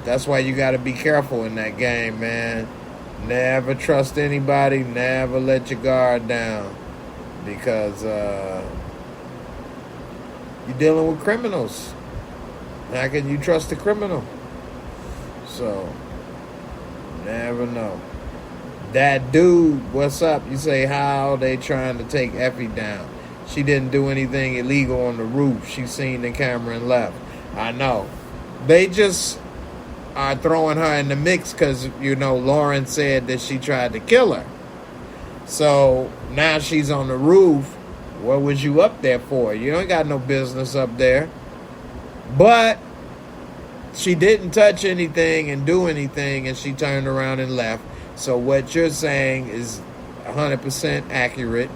Speaker 2: That's why you got to be careful in that game, man. Never trust anybody. Never let your guard down, because you're dealing with criminals. How can you trust a criminal? So never know. That dude, what's up? You say, how they trying to take Effie down? She didn't do anything illegal on the roof. She seen the camera and left. I know. They just are throwing her in the mix because, Lauren said that she tried to kill her. So now she's on the roof. What was you up there for? You ain't got no business up there. But she didn't touch anything and do anything, and she turned around and left. So what you're saying is 100% accurate.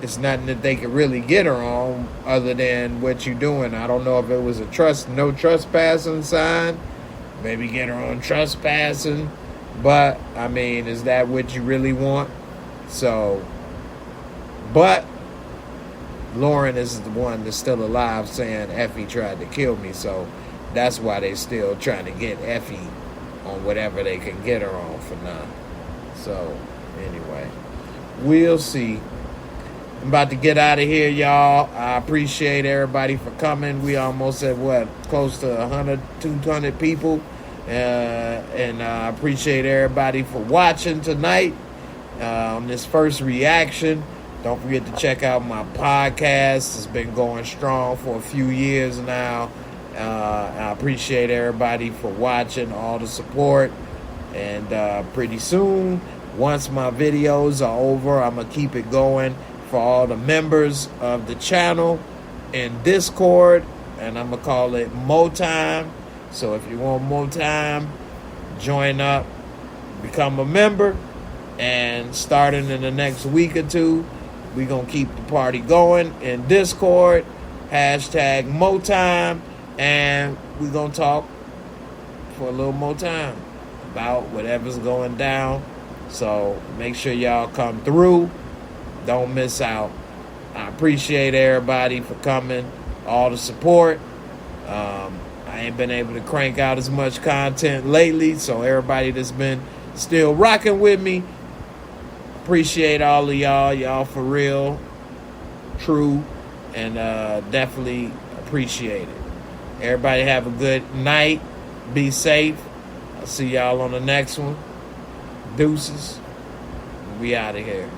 Speaker 2: It's nothing that they could really get her on other than what you're doing. I don't know if it was a no trespassing sign. Maybe get her on trespassing. But, is that what you really want? So, but Lauren is the one that's still alive saying Effie tried to kill me. So that's why they still trying to get Effie on whatever they can get her on for now. So, anyway, we'll see. I'm about to get out of here, y'all. I appreciate everybody for coming. We almost at, close to 100, 200 people. And I appreciate everybody for watching tonight on this first reaction. Don't forget to check out my podcast. It's been going strong for a few years now. I appreciate everybody for watching, all the support. And pretty soon, once my videos are over, I'm going to keep it going for all the members of the channel in Discord. And I'm going to call it Mo Time. So if you want more time, join up, become a member. And starting in the next week or two, we're going to keep the party going in Discord. Hashtag Mo Time. And we're going to talk for a little more time about whatever's going down. So make sure y'all come through. Don't miss out. I appreciate everybody for coming, all the support. I ain't been able to crank out as much content lately, so everybody that's been still rocking with me, appreciate all of y'all. Y'all for real, true, and definitely appreciate it. Everybody have a good night. Be safe. I'll see y'all on the next one. Deuces. We out of here.